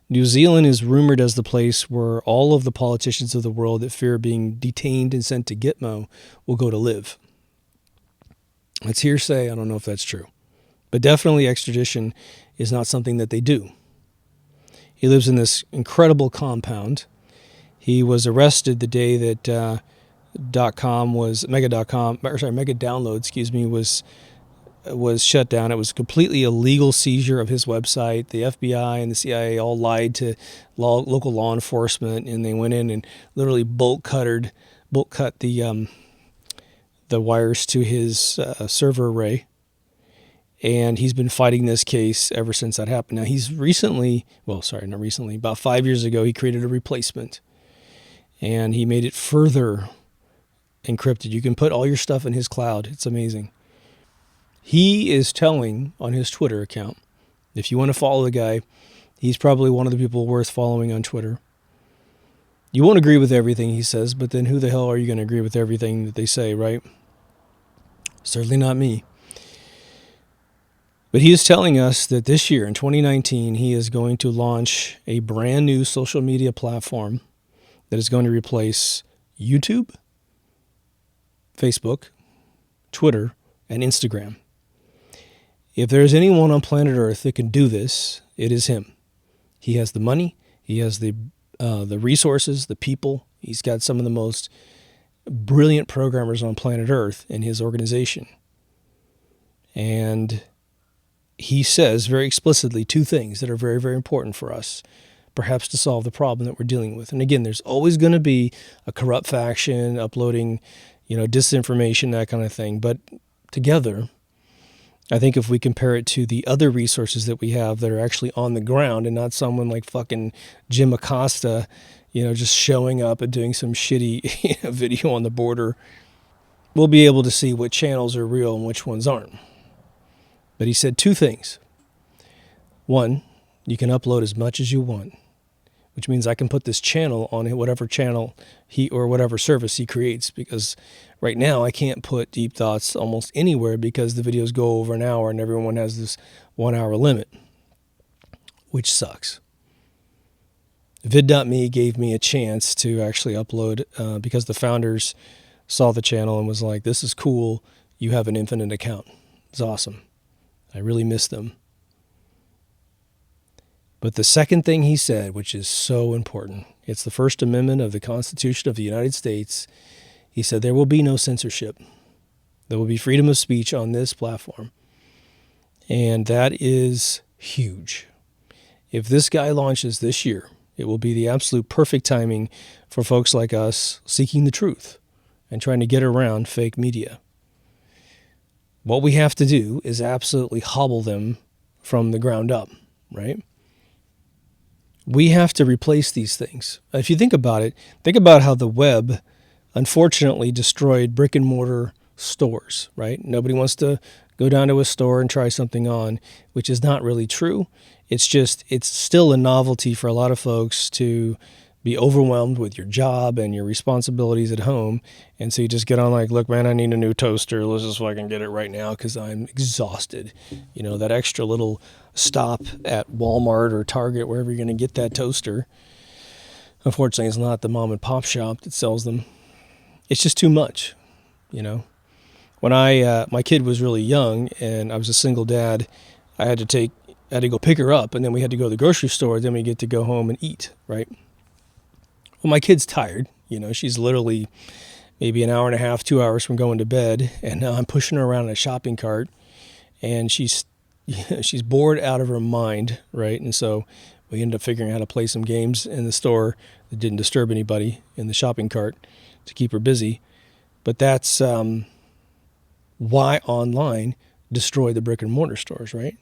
Speaker 1: New Zealand is rumored as the place where all of the politicians of the world that fear being detained and sent to Gitmo will go to live. That's hearsay. I don't know if that's true. But definitely extradition is not something that they do. He lives in this incredible compound. He was arrested the day that Megadownload, was shut down. It was a completely illegal seizure of his website. The FBI and the CIA all lied to local law enforcement, and they went in and literally bolt cut the wires to his server array. And he's been fighting this case ever since that happened. Now, about 5 years ago, he created a replacement. And he made it further encrypted. You can put all your stuff in his cloud. It's amazing. He is telling on his Twitter account, if you want to follow the guy, he's probably one of the people worth following on Twitter. You won't agree with everything he says, but then who the hell are you going to agree with everything that they say, right? Certainly not me. But he is telling us that this year, in 2019, he is going to launch a brand new social media platform that is going to replace YouTube, Facebook, Twitter, and Instagram. If there's anyone on planet Earth that can do this, it is him. He has the money. He has the resources, the people. He's got some of the most brilliant programmers on planet Earth in his organization. And he says very explicitly two things that are very, very important for us, perhaps to solve the problem that we're dealing with. And again, there's always going to be a corrupt faction uploading, disinformation, that kind of thing. But together, I think if we compare it to the other resources that we have that are actually on the ground and not someone like fucking Jim Acosta, just showing up and doing some shitty video on the border, we'll be able to see what channels are real and which ones aren't. But he said two things. One, you can upload as much as you want. which means I can put this channel on whatever channel he or whatever service he creates, because right now I can't put Deep Thoughts almost anywhere because the videos go over an hour and everyone has this 1 hour limit, which sucks. Vid.me gave me a chance to actually upload because the founders saw the channel and was like, this is cool. You have an infinite account. It's awesome. I really miss them. But the second thing he said, which is so important, it's the First Amendment of the Constitution of the United States. He said there will be no censorship. There will be freedom of speech on this platform. And that is huge. If this guy launches this year, it will be the absolute perfect timing for folks like us seeking the truth and trying to get around fake media. What we have to do is absolutely hobble them from the ground up, right? We have to replace these things. If you think about it, think about how the web unfortunately destroyed brick and mortar stores, right? Nobody wants to go down to a store and try something on, which is not really true. It's still a novelty for a lot of folks to be overwhelmed with your job and your responsibilities at home. And so you just get on like, look, man, I need a new toaster. Let's just fucking get it right now because I'm exhausted. You know, that extra little stop at Walmart or Target, wherever you're going to get that toaster. Unfortunately, it's not the mom and pop shop that sells them. It's just too much, you know. When my kid was really young and I was a single dad, I had to go pick her up, and then we had to go to the grocery store. Then we get to go home and eat, right? Well, my kid's tired. You know, she's literally maybe an hour and a half, 2 hours from going to bed, and now I'm pushing her around in a shopping cart, and she's bored out of her mind, right? And so we ended up figuring out how to play some games in the store that didn't disturb anybody in the shopping cart to keep her busy. But that's why online destroyed the brick and mortar stores, right?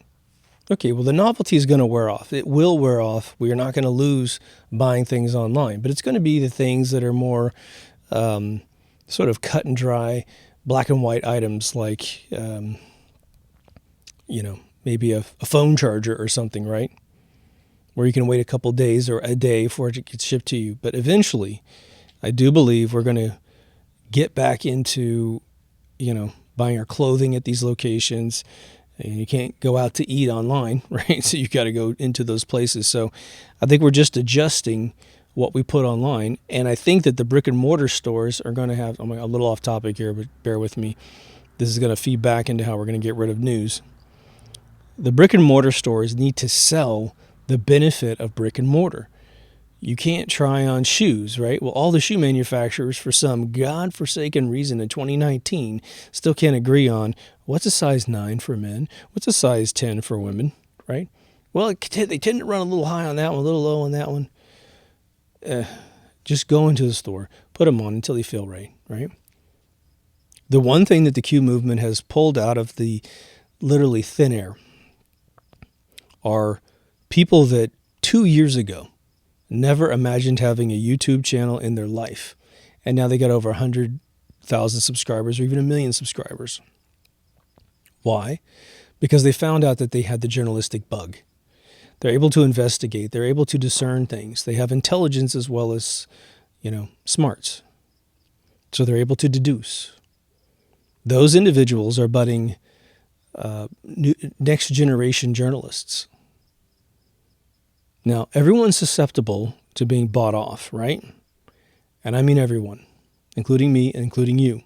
Speaker 1: Okay, well, the novelty is going to wear off. It will wear off. We are not going to lose buying things online, but it's going to be the things that are more sort of cut and dry, black and white items like, maybe a phone charger or something, right? Where you can wait a couple days or a day before it gets shipped to you. But eventually, I do believe we're going to get back into, buying our clothing at these locations. And you can't go out to eat online, right? So you got to go into those places. So I think we're just adjusting what we put online. And I think that the brick and mortar stores are going to have, I'm a little off topic here, but bear with me. This is going to feed back into how we're going to get rid of news. The brick and mortar stores need to sell the benefit of brick and mortar. You can't try on shoes, right? Well, all the shoe manufacturers, for some godforsaken reason in 2019, still can't agree on what's a size 9 for men, what's a size 10 for women, right? Well, they tend to run a little high on that one, a little low on that one. Just go into the store, put them on until they feel right? The one thing that the Q movement has pulled out of the literally thin air are people that 2 years ago never imagined having a YouTube channel in their life. And now they got over 100,000 subscribers or even 1 million subscribers. Why? Because they found out that they had the journalistic bug. They're able to investigate. They're able to discern things. They have intelligence as well as, smarts. So they're able to deduce. Those individuals are budding next generation journalists. Now, everyone's susceptible to being bought off, right? And I mean everyone, including me and including you.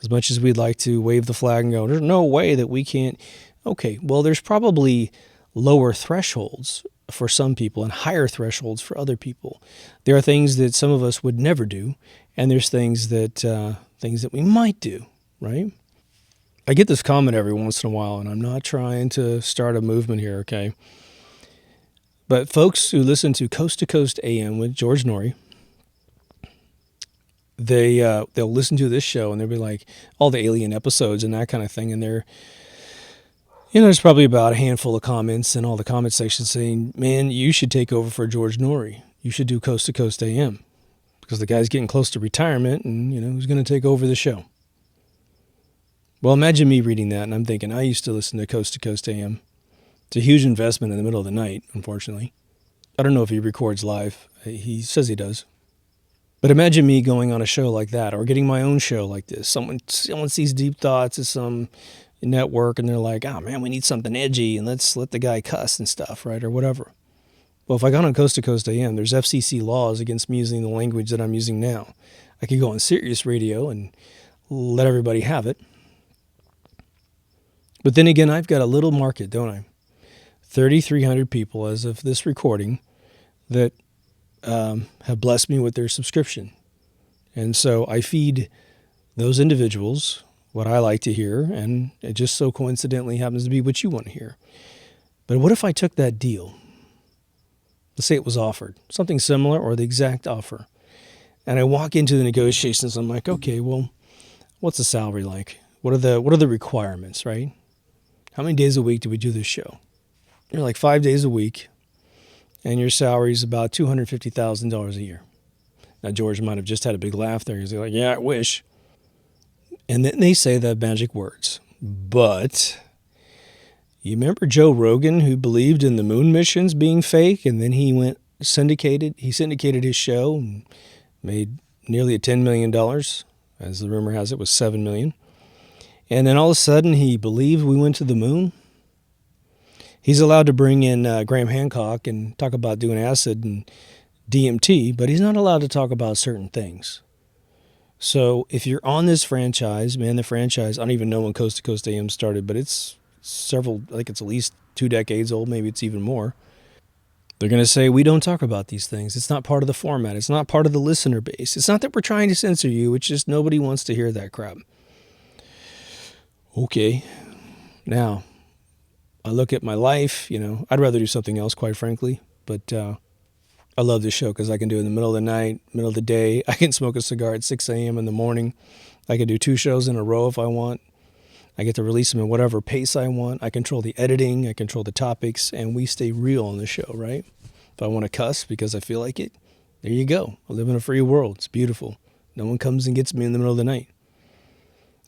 Speaker 1: As much as we'd like to wave the flag and go, there's no way that we can't. Okay, well, there's probably lower thresholds for some people and higher thresholds for other people. There are things that some of us would never do, and there's things that we might do, right? I get this comment every once in a while, and I'm not trying to start a movement here, okay? But folks who listen to Coast AM with George Norrie, they'll listen to this show and they'll be like all the alien episodes and that kind of thing. And there's probably about a handful of comments in all the comment sections saying, man, you should take over for George Norrie. You should do Coast AM because the guy's getting close to retirement and, who's going to take over the show? Well, imagine me reading that and I'm thinking, I used to listen to Coast AM. It's a huge investment in the middle of the night, unfortunately. I don't know if he records live. He says he does. But imagine me going on a show like that, or getting my own show like this. Someone sees Deep Thoughts as some network, and they're like, "Oh man, we need something edgy, and let's let the guy cuss and stuff, right, or whatever." Well, if I got on Coast to Coast AM, there's FCC laws against me using the language that I'm using now. I could go on Sirius Radio and let everybody have it. But then again, I've got a little market, don't I? 3,300 people as of this recording that have blessed me with their subscription. And so I feed those individuals what I like to hear, and it just so coincidentally happens to be what you want to hear. But what if I took that deal? Let's say it was offered, something similar or the exact offer. And I walk into the negotiations, I'm like, okay, well, what's the salary like? What are the requirements, right? How many days a week do we do this show? You're like 5 days a week, and your salary is about $250,000 a year. Now, George might have just had a big laugh there. He's like, yeah, I wish. And then they say the magic words. But you remember Joe Rogan, who believed in the moon missions being fake, and then he syndicated his show and made nearly $10 million. As the rumor has it, was $7 million. And then all of a sudden he believed we went to the moon. He's allowed to bring in Graham Hancock and talk about doing acid and DMT, but he's not allowed to talk about certain things. So if you're on this franchise, man, the franchise, I don't even know when Coast to Coast AM started, but it's I think it's at least 2 decades old, maybe it's even more. They're going to say, we don't talk about these things. It's not part of the format. It's not part of the listener base. It's not that we're trying to censor you. It's just nobody wants to hear that crap. Okay. Now, I look at my life, I'd rather do something else, quite frankly, but I love this show because I can do it in the middle of the night, middle of the day. I can smoke a cigar at 6 a.m. in the morning. I can do 2 shows in a row if I want. I get to release them at whatever pace I want. I control the editing. I control the topics, and we stay real on the show, right? If I want to cuss because I feel like it, there you go. I live in a free world. It's beautiful. No one comes and gets me in the middle of the night.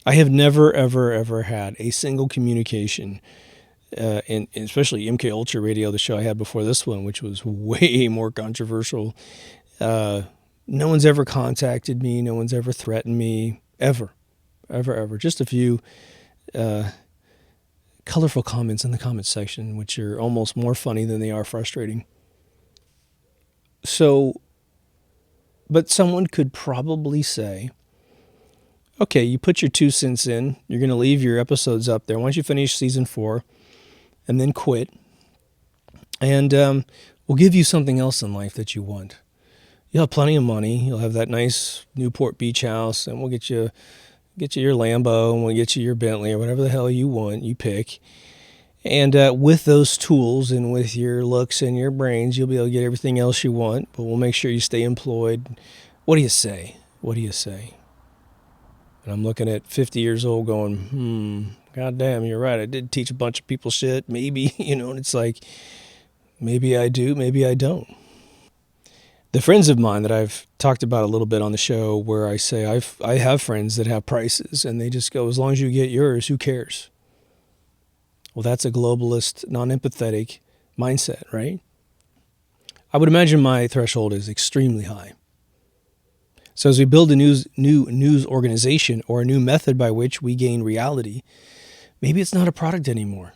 Speaker 1: I have never, ever, ever had a single communication, and especially MK Ultra Radio, the show I had before this one, which was way more controversial. No one's ever contacted me. No one's ever threatened me, ever. Just a few colorful comments in the comments section, which are almost more funny than they are frustrating. So, but someone could probably say, okay, you put your 2 cents in, you're going to leave your episodes up there. Why don't you finish season 4 and then quit? And we'll give you something else in life that you want. You'll have plenty of money. You'll have that nice Newport Beach house, and we'll get you your Lambo, and we'll get you your Bentley, or whatever the hell you want, you pick. And with those tools and with your looks and your brains, you'll be able to get everything else you want, but we'll make sure you stay employed. What do you say? And I'm looking at 50 years old going, goddamn, you're right. I did teach a bunch of people shit, maybe, and it's like, maybe I do, maybe I don't. The friends of mine that I've talked about a little bit on the show, where I say I have friends that have prices, and they just go, as long as you get yours, who cares? Well, that's a globalist, non-empathetic mindset, right? I would imagine my threshold is extremely high. So as we build a new news organization, or a new method by which we gain reality, maybe it's not a product anymore.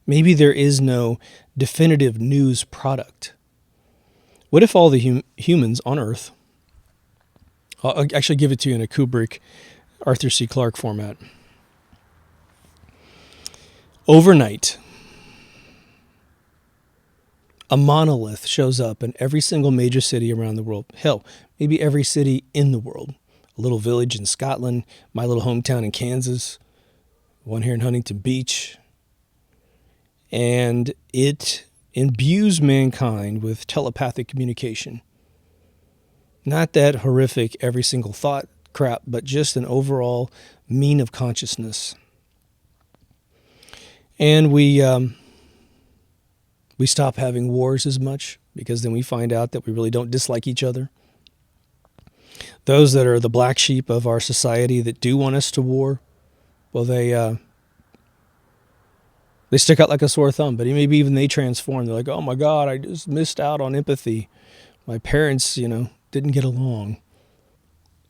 Speaker 1: Maybe there is no definitive news product. What if all the humans on Earth, I'll actually give it to you in a Kubrick, Arthur C. Clarke format. Overnight, a monolith shows up in every single major city around the world. Hell, maybe every city in the world. A little village in Scotland, my little hometown in Kansas, one here in Huntington Beach. And it imbues mankind with telepathic communication. Not that horrific every single thought crap, but just an overall mean of consciousness. And we stop having wars as much, because then we find out that we really don't dislike each other. Those that are the black sheep of our society that do want us to war, well, they They stick out like a sore thumb, but maybe even they transform. They're like, oh my God, I just missed out on empathy. My parents, didn't get along.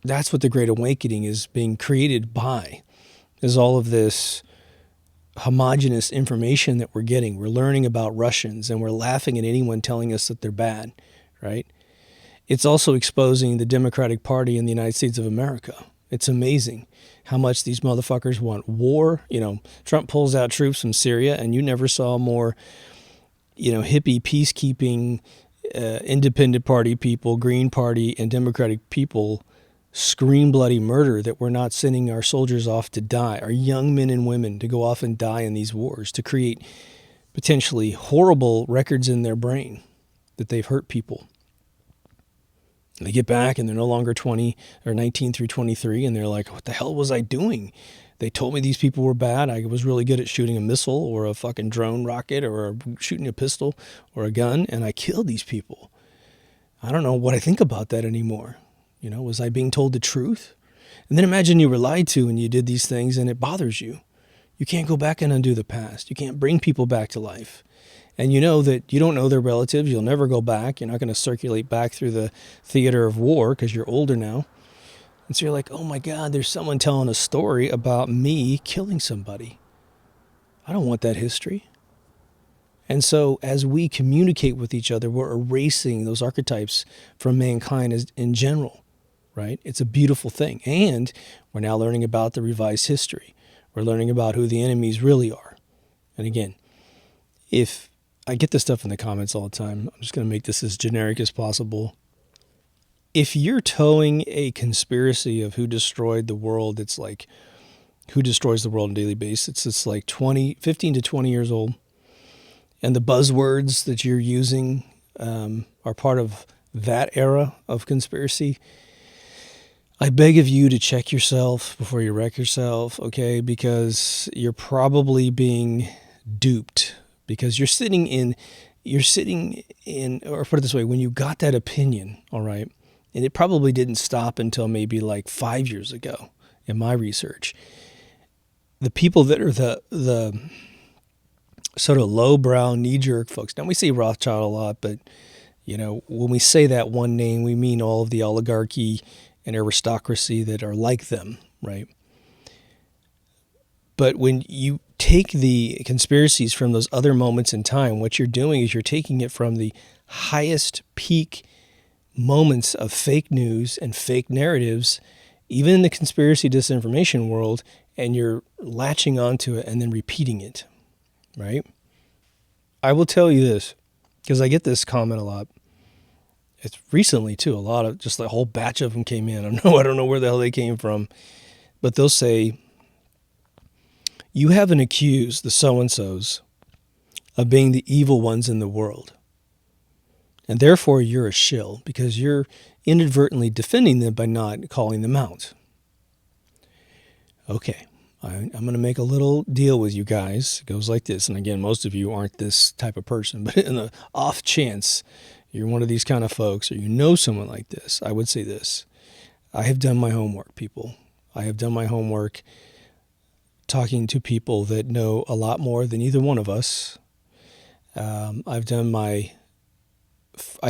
Speaker 1: That's what the Great Awakening is being created by, is all of this homogenous information that we're getting. We're learning about Russians and we're laughing at anyone telling us that they're bad, right? It's also exposing the Democratic Party in the United States of America. It's amazing how much these motherfuckers want war. Trump pulls out troops from Syria and you never saw more, hippie peacekeeping, independent party people, Green Party and Democratic people scream bloody murder that we're not sending our soldiers off to die, our young men and women to go off and die in these wars, to create potentially horrible records in their brain that they've hurt people. And they get back and they're no longer 20 or 19 through 23 and they're like, what the hell was I doing? They told me these people were bad. I was really good at shooting a missile or a fucking drone rocket or shooting a pistol or a gun, and I killed these people. I don't know what I think about that anymore. Was I being told the truth? And then imagine you were lied to and you did these things and it bothers you. You can't go back and undo the past. You can't bring people back to life. And you know that you don't know their relatives. You'll never go back. You're not going to circulate back through the theater of war because you're older now. And so you're like, oh my God, there's someone telling a story about me killing somebody. I don't want that history. And so as we communicate with each other, we're erasing those archetypes from mankind in general. Right? It's a beautiful thing. And we're now learning about the revised history. We're learning about who the enemies really are. And again, if I get this stuff in the comments all the time, I'm just going to make this as generic as possible. If you're towing a conspiracy of who destroyed the world, it's like who destroys the world on a daily basis. It's like 15 to 20 years old. And the buzzwords that you're using are part of that era of conspiracy. I beg of you to check yourself before you wreck yourself, okay? Because you're probably being duped because you're sitting in, or put it this way, when you got that opinion, all right, and it probably didn't stop until maybe like 5 years ago in my research. The people that are the sort of lowbrow, knee-jerk folks. Now, we say Rothschild a lot, but, when we say that one name, we mean all of the oligarchy and aristocracy that are like them, right? But when you take the conspiracies from those other moments in time, what you're doing is you're taking it from the highest peak moments of fake news and fake narratives, even in the conspiracy disinformation world, and you're latching onto it and then repeating it, right? I will tell you this, because I get this comment a lot. It's recently too, a lot of just a whole batch of them came in. I don't know where the hell they came from, but they'll say, you haven't accused the so-and-sos of being the evil ones in the world. And therefore you're a shill because you're inadvertently defending them by not calling them out. Okay, I'm going to make a little deal with you guys. It goes like this. And again, most of you aren't this type of person, but in the off chance you're one of these kind of folks, or you know someone like this, I would say this. I have done my homework, people. I have done my homework talking to people that know a lot more than either one of us. I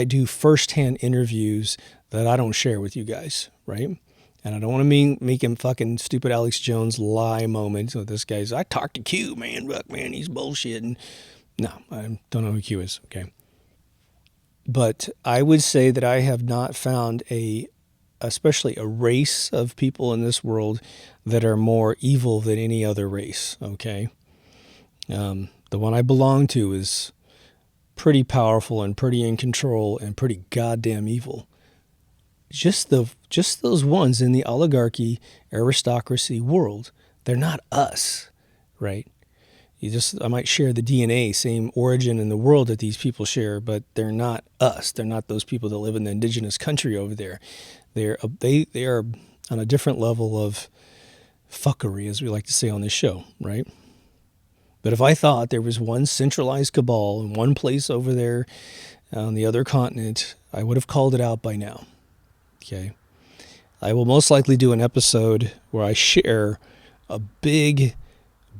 Speaker 1: do firsthand interviews that I don't share with you guys, right? And I don't want to make him fucking stupid Alex Jones lie moment. So this guy's, I talked to Q, man. Look, man, he's bullshitting. No, I don't know who Q is, okay? But I would say that I have not found especially a race of people in this world that are more evil than any other race, okay? The one I belong to is pretty powerful and pretty in control and pretty goddamn evil. Just those ones in the oligarchy, aristocracy world, they're not us, right? I might share the DNA, same origin in the world that these people share, but they're not us. They're not those people that live in the indigenous country over there. They are on a different level of fuckery, as we like to say on this show, right? But if I thought there was one centralized cabal in one place over there on the other continent, I would have called it out by now. Okay. I will most likely do an episode where I share a big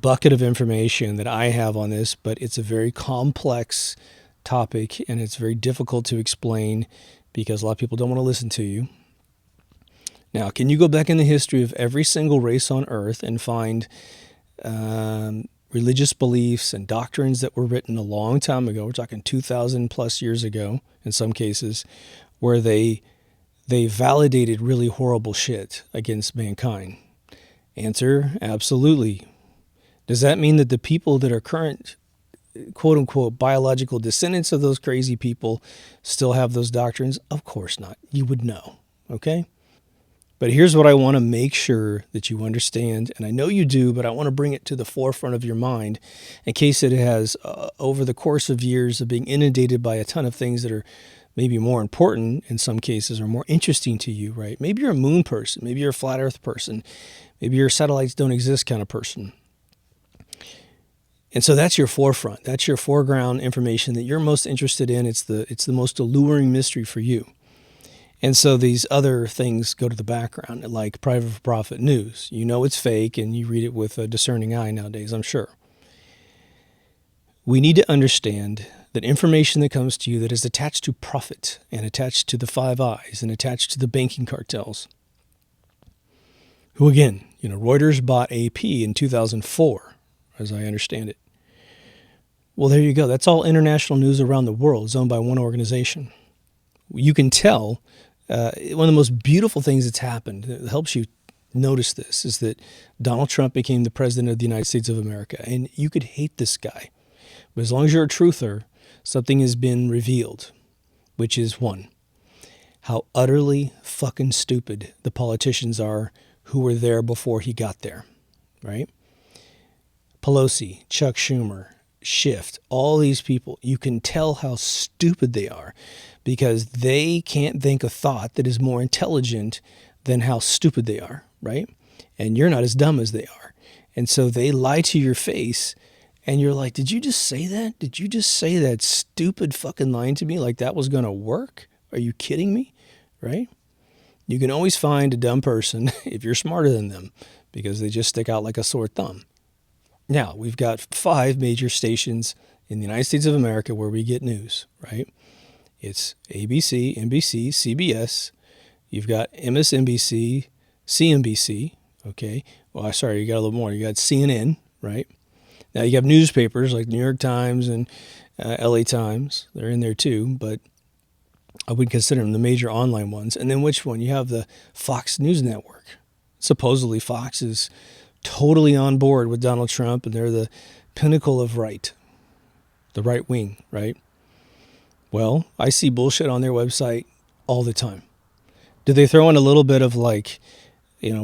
Speaker 1: bucket of information that I have on this, but it's a very complex topic and it's very difficult to explain because a lot of people don't want to listen to you. Now, can you go back in the history of every single race on Earth and find religious beliefs and doctrines that were written a long time ago? We're talking 2,000 plus years ago in some cases, where they validated really horrible shit against mankind. Answer, absolutely. Does that mean that the people that are current, quote unquote, biological descendants of those crazy people still have those doctrines? Of course not. You would know, okay? But here's what I want to make sure that you understand, and I know you do, but I want to bring it to the forefront of your mind in case it has, over the course of years of being inundated by a ton of things that are maybe more important in some cases or more interesting to you, right? Maybe you're a moon person. Maybe you're a flat earth person. Maybe you're a satellites don't exist kind of person. And so that's your forefront. That's your foreground information that you're most interested in. It's the most alluring mystery for you. And so these other things go to the background, like private profit news. You know it's fake, and you read it with a discerning eye nowadays, I'm sure. We need to understand that information that comes to you that is attached to profit and attached to the Five Eyes and attached to the banking cartels, who again, Reuters bought AP in 2004, as I understand it. Well, there you go. That's all international news around the world. It's owned by one organization. You can tell one of the most beautiful things that's happened that helps you notice this is that Donald Trump became the president of the United States of America. And you could hate this guy, but as long as you're a truther, something has been revealed, which is one, how utterly fucking stupid the politicians are who were there before he got there, right? Pelosi, Chuck Schumer, Schiff, all these people, you can tell how stupid they are because they can't think a thought that is more intelligent than how stupid they are, right? And you're not as dumb as they are. And so they lie to your face and you're like, did you just say that? Did you just say that stupid fucking line to me like that was going to work? Are you kidding me? Right? You can always find a dumb person if you're smarter than them because they just stick out like a sore thumb. Now, we've got 5 major stations in the United States of America where we get news, right? It's ABC, NBC, CBS. You've got MSNBC, CNBC, okay? Well, sorry, you got a little more. You got CNN, right? Now, you have newspapers like New York Times and LA Times. They're in there too, but I would consider them the major online ones. And then which one? You have the Fox News Network. Supposedly Fox is totally on board with Donald Trump, and they're the pinnacle of right, the right wing, right? Well, I see bullshit on their website all the time. Do they throw in a little bit of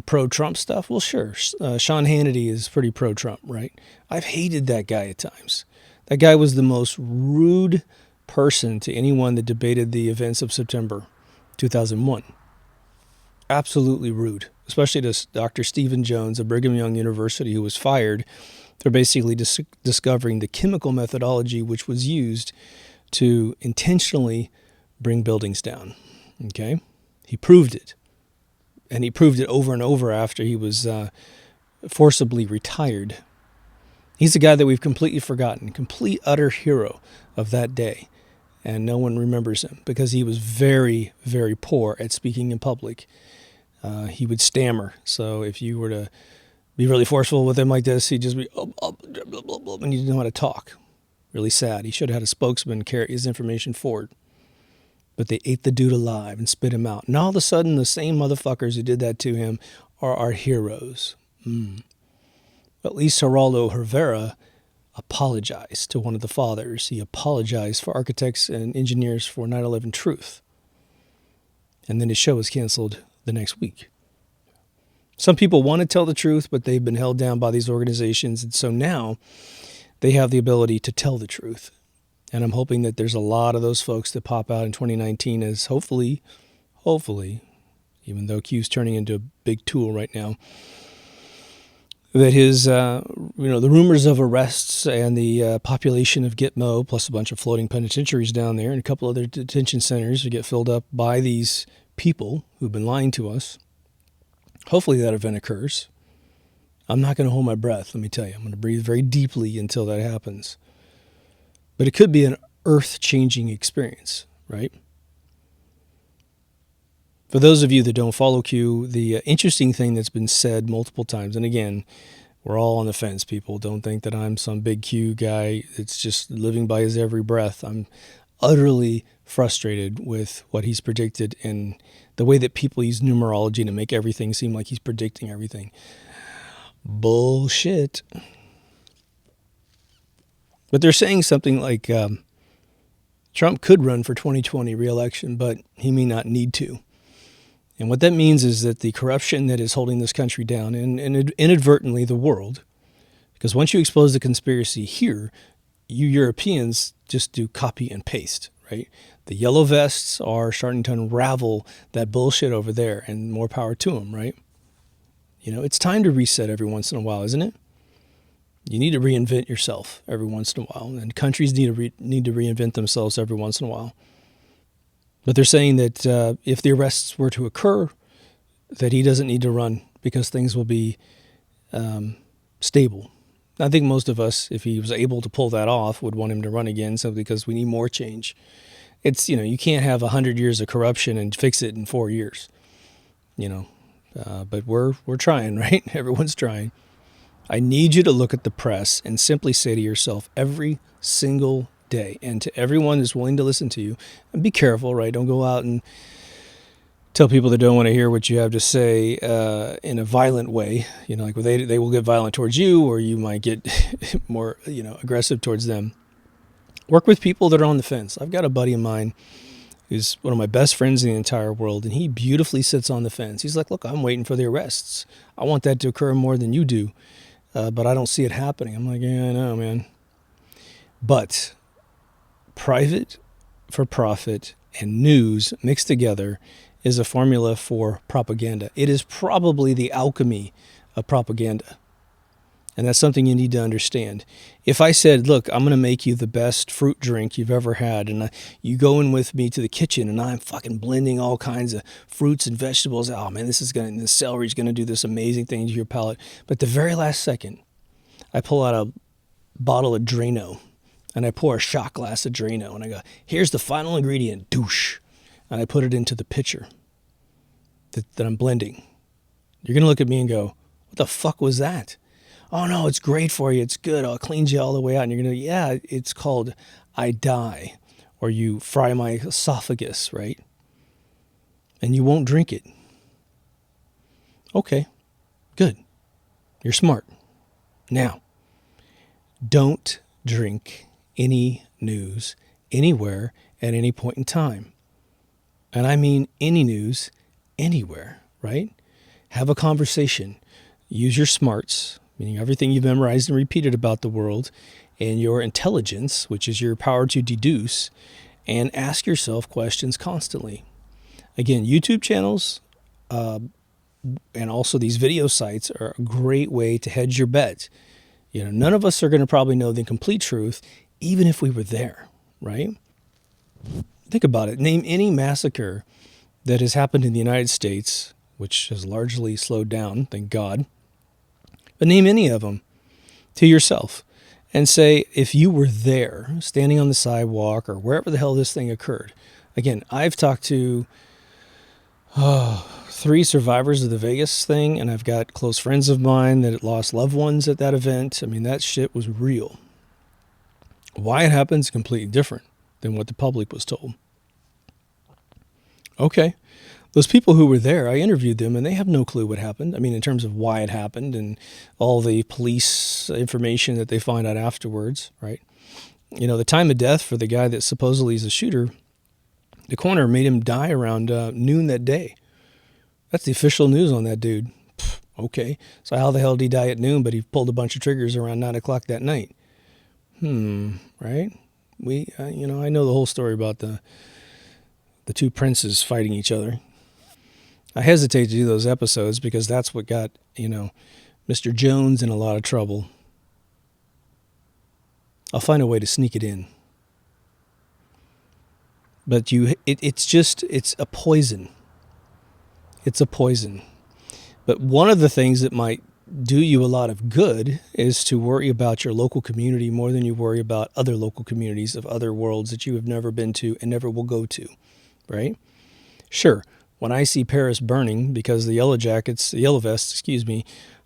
Speaker 1: pro-Trump stuff? Well, sure. Sean Hannity is pretty pro-Trump, right? I've hated that guy at times. That guy was the most rude person to anyone that debated the events of September 2001. Absolutely rude, especially to Dr. Stephen Jones of Brigham Young University, who was fired. They're basically discovering the chemical methodology which was used to intentionally bring buildings down. Okay? He proved it. And he proved it over and over after he was forcibly retired. He's a guy that we've completely forgotten, complete utter hero of that day. And no one remembers him because he was very, very poor at speaking in public. He would stammer. So if you were to be really forceful with him like this, he'd just be, and he didn't know how to talk. Really sad. He should have had a spokesman carry his information forward. But they ate the dude alive and spit him out. And all of a sudden, the same motherfuckers who did that to him are our heroes. At least Geraldo Rivera apologized to one of the fathers. He apologized for architects and engineers for 9/11 truth. And then his show was canceled the next week. Some people want to tell the truth, but they've been held down by these organizations. And so now they have the ability to tell the truth. And I'm hoping that there's a lot of those folks that pop out in 2019 as hopefully, even though Q's turning into a big tool right now, that his, the rumors of arrests and the population of Gitmo, plus a bunch of floating penitentiaries down there and a couple other detention centers to get filled up by these people who've been lying to us. Hopefully that event occurs. I'm not going to hold my breath, let me tell you. I'm going to breathe very deeply until that happens. But it could be an earth-changing experience, right? For those of you that don't follow Q, the interesting thing that's been said multiple times, and again, we're all on the fence, people. Don't think that I'm some big Q guy that's just living by his every breath. I'm utterly frustrated with what he's predicted and the way that people use numerology to make everything seem like he's predicting everything. Bullshit. But they're saying something like Trump could run for 2020 re-election, but he may not need to. And what that means is that the corruption that is holding this country down, and inadvertently the world, because once you expose the conspiracy here, you Europeans just do copy and paste, right? The yellow vests are starting to unravel that bullshit over there, and more power to them, right? You know, it's time to reset every once in a while, isn't it? You need to reinvent yourself every once in a while, and countries need to reinvent themselves every once in a while. But they're saying that if the arrests were to occur, that he doesn't need to run because things will be stable. I think most of us, if he was able to pull that off, would want him to run again simply because we need more change. It's, you know, you can't have 100 years of corruption and fix it in 4 years, you know. But we're trying, right? Everyone's trying. I need you to look at the press and simply say to yourself every single day, and to everyone who's willing to listen to you, and be careful, right? Don't go out and tell people that don't want to hear what you have to say in a violent way. You know, like they will get violent towards you, or you might get more, you know, aggressive towards them. Work with people that are on the fence. I've got a buddy of mine who's one of my best friends in the entire world, and he beautifully sits on the fence. He's like, look, I'm waiting for the arrests. I want that to occur more than you do, but I don't see it happening. I'm like, yeah, I know, man. But private for profit and news mixed together is a formula for propaganda. It is probably the alchemy of propaganda. And that's something you need to understand. If I said, look, I'm going to make you the best fruit drink you've ever had, and you go in with me to the kitchen, and I'm fucking blending all kinds of fruits and vegetables. Oh, man, this celery's going to do this amazing thing to your palate. But the very last second, I pull out a bottle of Drano, and I pour a shot glass of Drano, and I go, here's the final ingredient, douche. And I put it into the pitcher that I'm blending. You're going to look at me and go, what the fuck was that? Oh, no, it's great for you. It's good. Oh, it cleans you all the way out. And you're going to, yeah, it's called I die, or you fry my esophagus, right? And you won't drink it. Okay, good. You're smart. Now, don't drink any news anywhere at any point in time. And I mean any news anywhere, right? Have a conversation. Use your smarts, meaning everything you've memorized and repeated about the world, and your intelligence, which is your power to deduce, and ask yourself questions constantly. Again, YouTube channels and also these video sites are a great way to hedge your bet. You know, none of us are going to probably know the complete truth, even if we were there, right? Think about it. Name any massacre that has happened in the United States, which has largely slowed down, thank God. But name any of them to yourself and say, if you were there, standing on the sidewalk or wherever the hell this thing occurred. Again, I've talked to 3 survivors of the Vegas thing, and I've got close friends of mine that lost loved ones at that event. I mean, that shit was real. Why it happened is completely different than what the public was told. Okay. Those people who were there, I interviewed them, and they have no clue what happened. I mean, in terms of why it happened and all the police information that they find out afterwards, right? You know, the time of death for the guy that supposedly is a shooter, the coroner made him die around noon that day. That's the official news on that dude. Okay. So how the hell did he die at noon, but he pulled a bunch of triggers around 9 o'clock that night? Right? I know the whole story about the 2 princes fighting each other. I hesitate to do those episodes because that's what got, Mr. Jones in a lot of trouble. I'll find a way to sneak it in. But it's a poison. It's a poison. But one of the things that might do you a lot of good is to worry about your local community more than you worry about other local communities of other worlds that you have never been to and never will go to, right? Sure, when I see Paris burning because the yellow vests,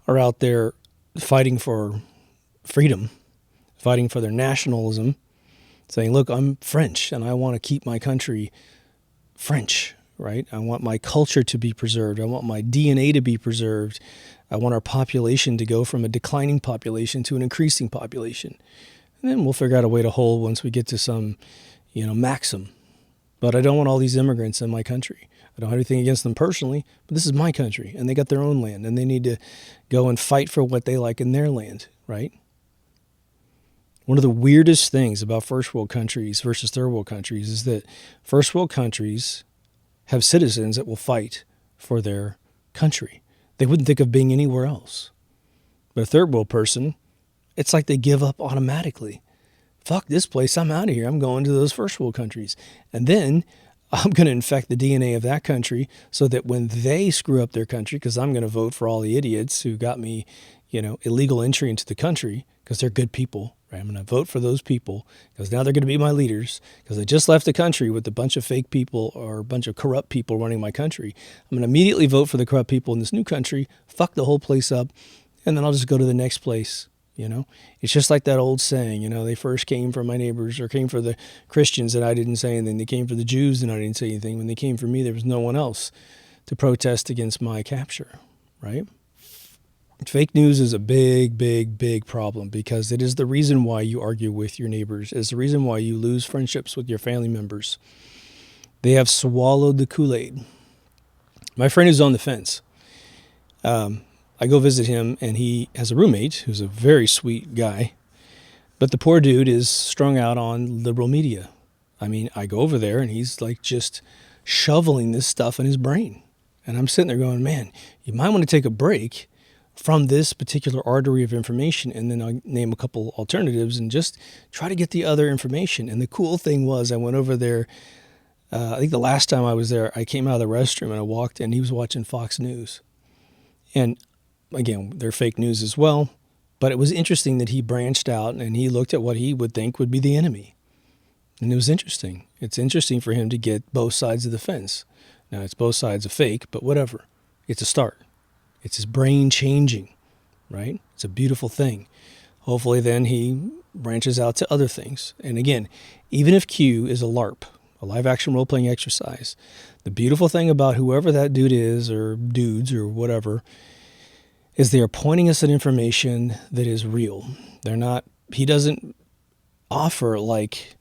Speaker 1: are out there fighting for freedom, fighting for their nationalism, saying, look, I'm French and I want to keep my country French, right? I want my culture to be preserved. I want my DNA to be preserved. I want our population to go from a declining population to an increasing population. And then we'll figure out a way to hold once we get to some, maxim. But I don't want all these immigrants in my country. I don't have anything against them personally, but this is my country, and they got their own land, and they need to go and fight for what they like in their land, right? One of the weirdest things about first world countries versus third world countries is that first world countries have citizens that will fight for their country. They wouldn't think of being anywhere else. But a third world person, it's like they give up automatically. Fuck this place, I'm out of here. I'm going to those first world countries. And then I'm going to infect the DNA of that country so that when they screw up their country, because I'm going to vote for all the idiots who got me, illegal entry into the country because they're good people, right? I'm going to vote for those people because now they're going to be my leaders because I just left the country with a bunch of fake people or a bunch of corrupt people running my country. I'm going to immediately vote for the corrupt people in this new country, fuck the whole place up, and then I'll just go to the next place. It's just like that old saying, they first came for my neighbors or came for the Christians and I didn't say anything. They came for the Jews and I didn't say anything. When they came for me, there was no one else to protest against my capture, right? Fake news is a big, big, big problem because it is the reason why you argue with your neighbors. It's the reason why you lose friendships with your family members. They have swallowed the Kool-Aid. My friend who's on the fence, I go visit him, and he has a roommate who's a very sweet guy, but the poor dude is strung out on liberal media. I mean, I go over there, and he's like just shoveling this stuff in his brain. And I'm sitting there going, man, you might want to take a break from this particular artery of information, and then I'll name a couple alternatives and just try to get the other information. And the cool thing was I went over there, I think the last time I was there, I came out of the restroom, and I walked, and he was watching Fox News. And again, they're fake news as well, but it was interesting that he branched out and he looked at what he would think would be the enemy. And it was interesting. It's interesting for him to get both sides of the fence. Now, it's both sides of fake, but whatever. It's a start. It's his brain changing, right? It's a beautiful thing. Hopefully then he branches out to other things. And again, even if Q is a LARP, a live action role-playing exercise, the beautiful thing about whoever that dude is or dudes or whatever is they are pointing us at information that is real. He doesn't offer like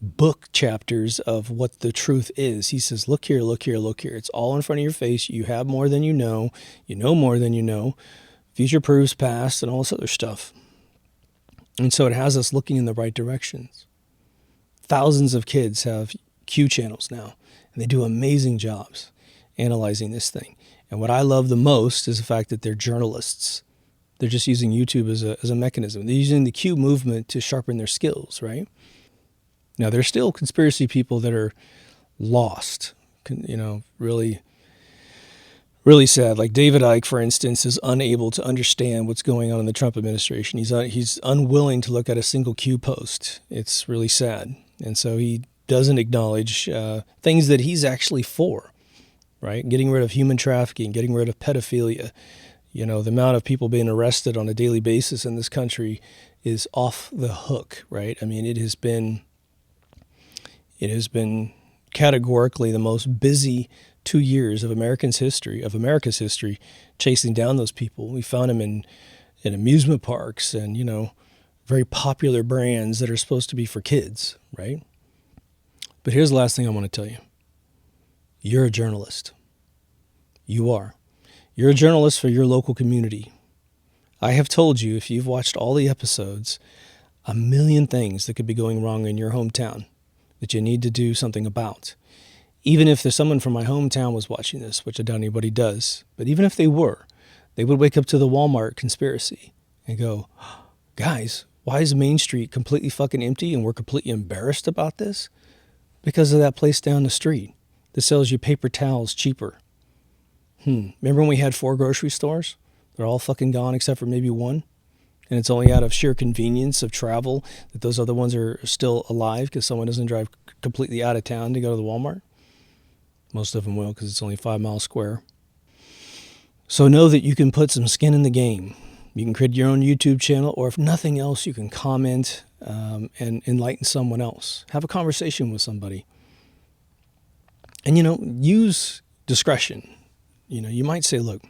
Speaker 1: book chapters of what the truth is. He says, look here, look here, look here. It's all in front of your face. You have more than you know more than you know. Future proofs past and all this other stuff. And so it has us looking in the right directions. Thousands of kids have Q channels now, and they do amazing jobs analyzing this thing. And what I love the most is the fact that they're journalists. They're just using YouTube as a mechanism. They're using the Q movement to sharpen their skills, right? Now, there's still conspiracy people that are lost, really, really sad. Like David Icke, for instance, is unable to understand what's going on in the Trump administration. He's unwilling to look at a single Q post. It's really sad. And so he doesn't acknowledge things that he's actually for. Right? Getting rid of human trafficking, getting rid of pedophilia. The amount of people being arrested on a daily basis in this country is off the hook, right? I mean, it has been categorically the most busy 2 years of America's history, chasing down those people. We found them in amusement parks and, very popular brands that are supposed to be for kids, right? But here's the last thing I want to tell you. You're a journalist. You are. You're a journalist for your local community. I have told you, if you've watched all the episodes, a million things that could be going wrong in your hometown that you need to do something about. Even if there's someone from my hometown was watching this, which I doubt anybody does, but even if they were, they would wake up to the Walmart conspiracy and go, guys, why is Main Street completely fucking empty and we're completely embarrassed about this? Because of that place down the street that sells you paper towels cheaper. Remember when we had 4 grocery stores? They're all fucking gone except for maybe one. And it's only out of sheer convenience of travel that those other ones are still alive because someone doesn't drive completely out of town to go to the Walmart. Most of them will because it's only 5 miles square. So know that you can put some skin in the game. You can create your own YouTube channel, or if nothing else, you can comment and enlighten someone else. Have a conversation with somebody. And, use discretion. You might say, look,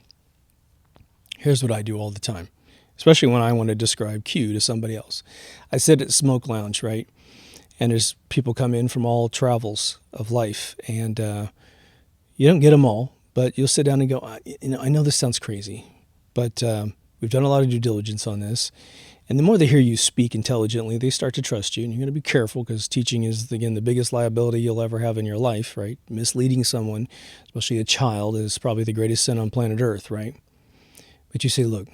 Speaker 1: here's what I do all the time, especially when I want to describe Q to somebody else. I sit at Smoke Lounge, right? And there's people come in from all travels of life, and you don't get them all, but you'll sit down and go, I know this sounds crazy, but we've done a lot of due diligence on this. And the more they hear you speak intelligently, they start to trust you. And you're going to be careful because teaching is, again, the biggest liability you'll ever have in your life, right? Misleading someone, especially a child, is probably the greatest sin on planet Earth, right? But you say, look,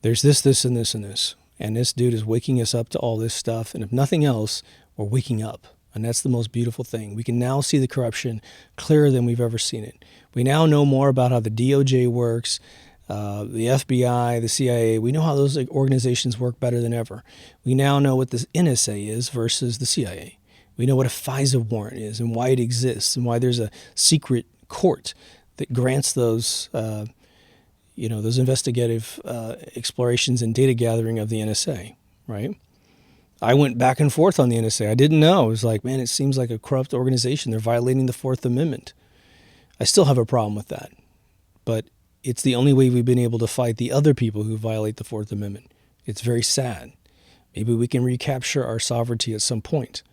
Speaker 1: there's this, and this, and this. And this dude is waking us up to all this stuff. And if nothing else, we're waking up. And that's the most beautiful thing. We can now see the corruption clearer than we've ever seen it. We now know more about how the DOJ works, the FBI, the CIA. We know how those organizations work better than ever. We now know what the NSA is versus the CIA. We know what a FISA warrant is and why it exists and why there's a secret court that grants those those investigative explorations and data gathering of the NSA, right? I went back and forth on the NSA. I didn't know. It was like, man, it seems like a corrupt organization. They're violating the Fourth Amendment. I still have a problem with that. But it's the only way we've been able to fight the other people who violate the Fourth Amendment. It's very sad. Maybe we can recapture our sovereignty at some point.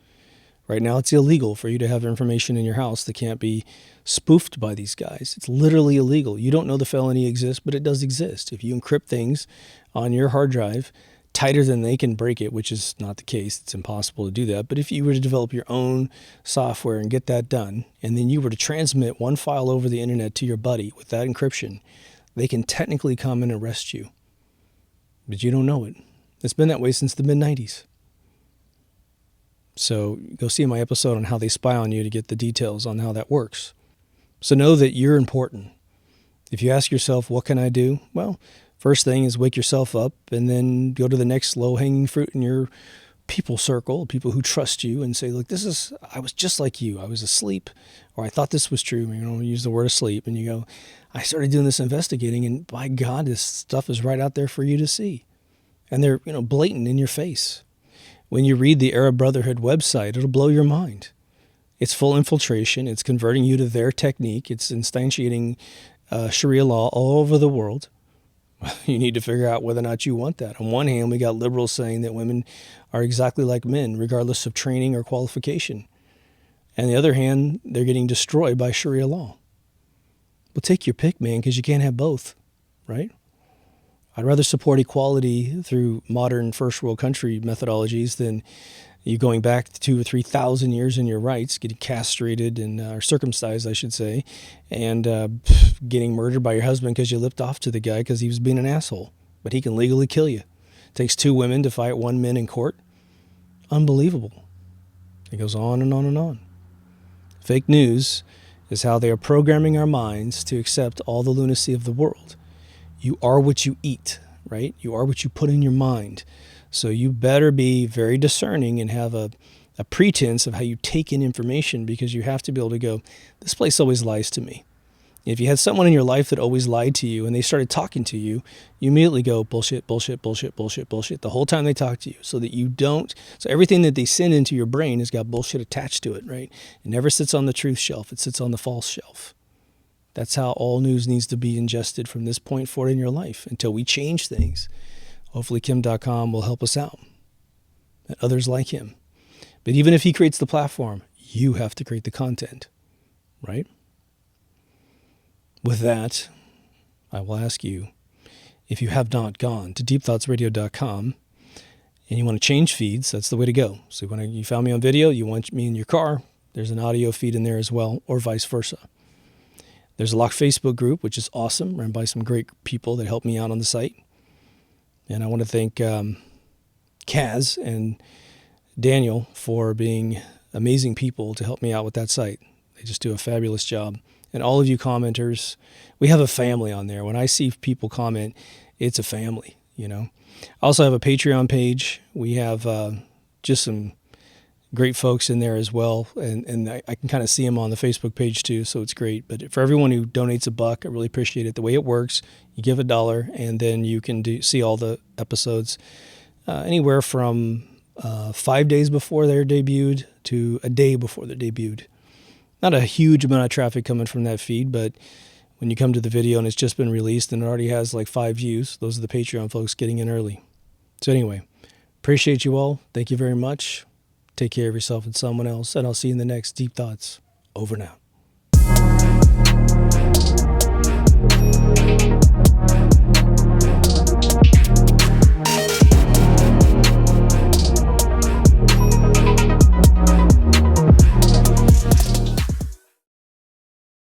Speaker 1: Right now, it's illegal for you to have information in your house that can't be spoofed by these guys. It's literally illegal. You don't know the felony exists, but it does exist. If you encrypt things on your hard drive tighter than they can break it, which is not the case, it's impossible to do that. But if you were to develop your own software and get that done, and then you were to transmit one file over the internet to your buddy with that encryption, they can technically come and arrest you. But you don't know it. It's been that way since the mid-90s. So go see my episode on how they spy on you to get the details on how that works. So know that you're important. If you ask yourself, what can I do? Well, first thing is wake yourself up and then go to the next low-hanging fruit in your people circle, people who trust you, and say, look, I was just like you. I was asleep, or I thought this was true. Use the word asleep, and you go, I started doing this investigating, and by God, this stuff is right out there for you to see. And they're, blatant in your face. When you read the Arab Brotherhood website, it'll blow your mind. It's full infiltration. It's converting you to their technique. It's instantiating Sharia law all over the world. You need to figure out whether or not you want that. On one hand, we got liberals saying that women are exactly like men, regardless of training or qualification. And on the other hand, they're getting destroyed by Sharia law. Well, take your pick, man, because you can't have both, right? I'd rather support equality through modern first world country methodologies than you going back 2,000 or 3,000 years in your rights, getting castrated and or circumcised, I should say, and getting murdered by your husband because you lipped off to the guy because he was being an asshole. But he can legally kill you. It takes 2 women to fight 1 man in court. Unbelievable. It goes on and on and on. Fake news is how they are programming our minds to accept all the lunacy of the world. You are what you eat, right? You are what you put in your mind. So you better be very discerning and have a pretense of how you take in information, because you have to be able to go, this place always lies to me. If you had someone in your life that always lied to you and they started talking to you, you immediately go, bullshit, bullshit, bullshit, bullshit, bullshit, the whole time they talk to you, so that you don't. So everything that they send into your brain has got bullshit attached to it, right? It never sits on the truth shelf. It sits on the false shelf. That's how all news needs to be ingested from this point forward in your life until we change things. Hopefully Kim.com will help us out and others like him. But even if he creates the platform, you have to create the content, right? With that, I will ask you, if you have not gone to deepthoughtsradio.com and you want to change feeds, that's the way to go. So when you found me on video, you want me in your car, there's an audio feed in there as well, or vice versa. There's a locked Facebook group, which is awesome, run by some great people that help me out on the site. And I want to thank Kaz and Daniel for being amazing people to help me out with that site. They just do a fabulous job. and all of you commenters. We have a family on there. When I see people comment, it's a family, you know. I also have a Patreon page. We have just some great folks in there as well, and I can kind of see them on the Facebook page too, so it's great. But for everyone who donates $1, I really appreciate it. The way it works, you give $1, and then you can see all the episodes anywhere from 5 days before they're debuted to a day before they're debuted. Not a huge amount of traffic coming from that feed, but when you come to the video and it's just been released and it already has like 5 views, those are the Patreon folks getting in early. So anyway, appreciate you all. Thank you very much. Take care of yourself and someone else, and I'll see you in the next Deep Thoughts. Over now.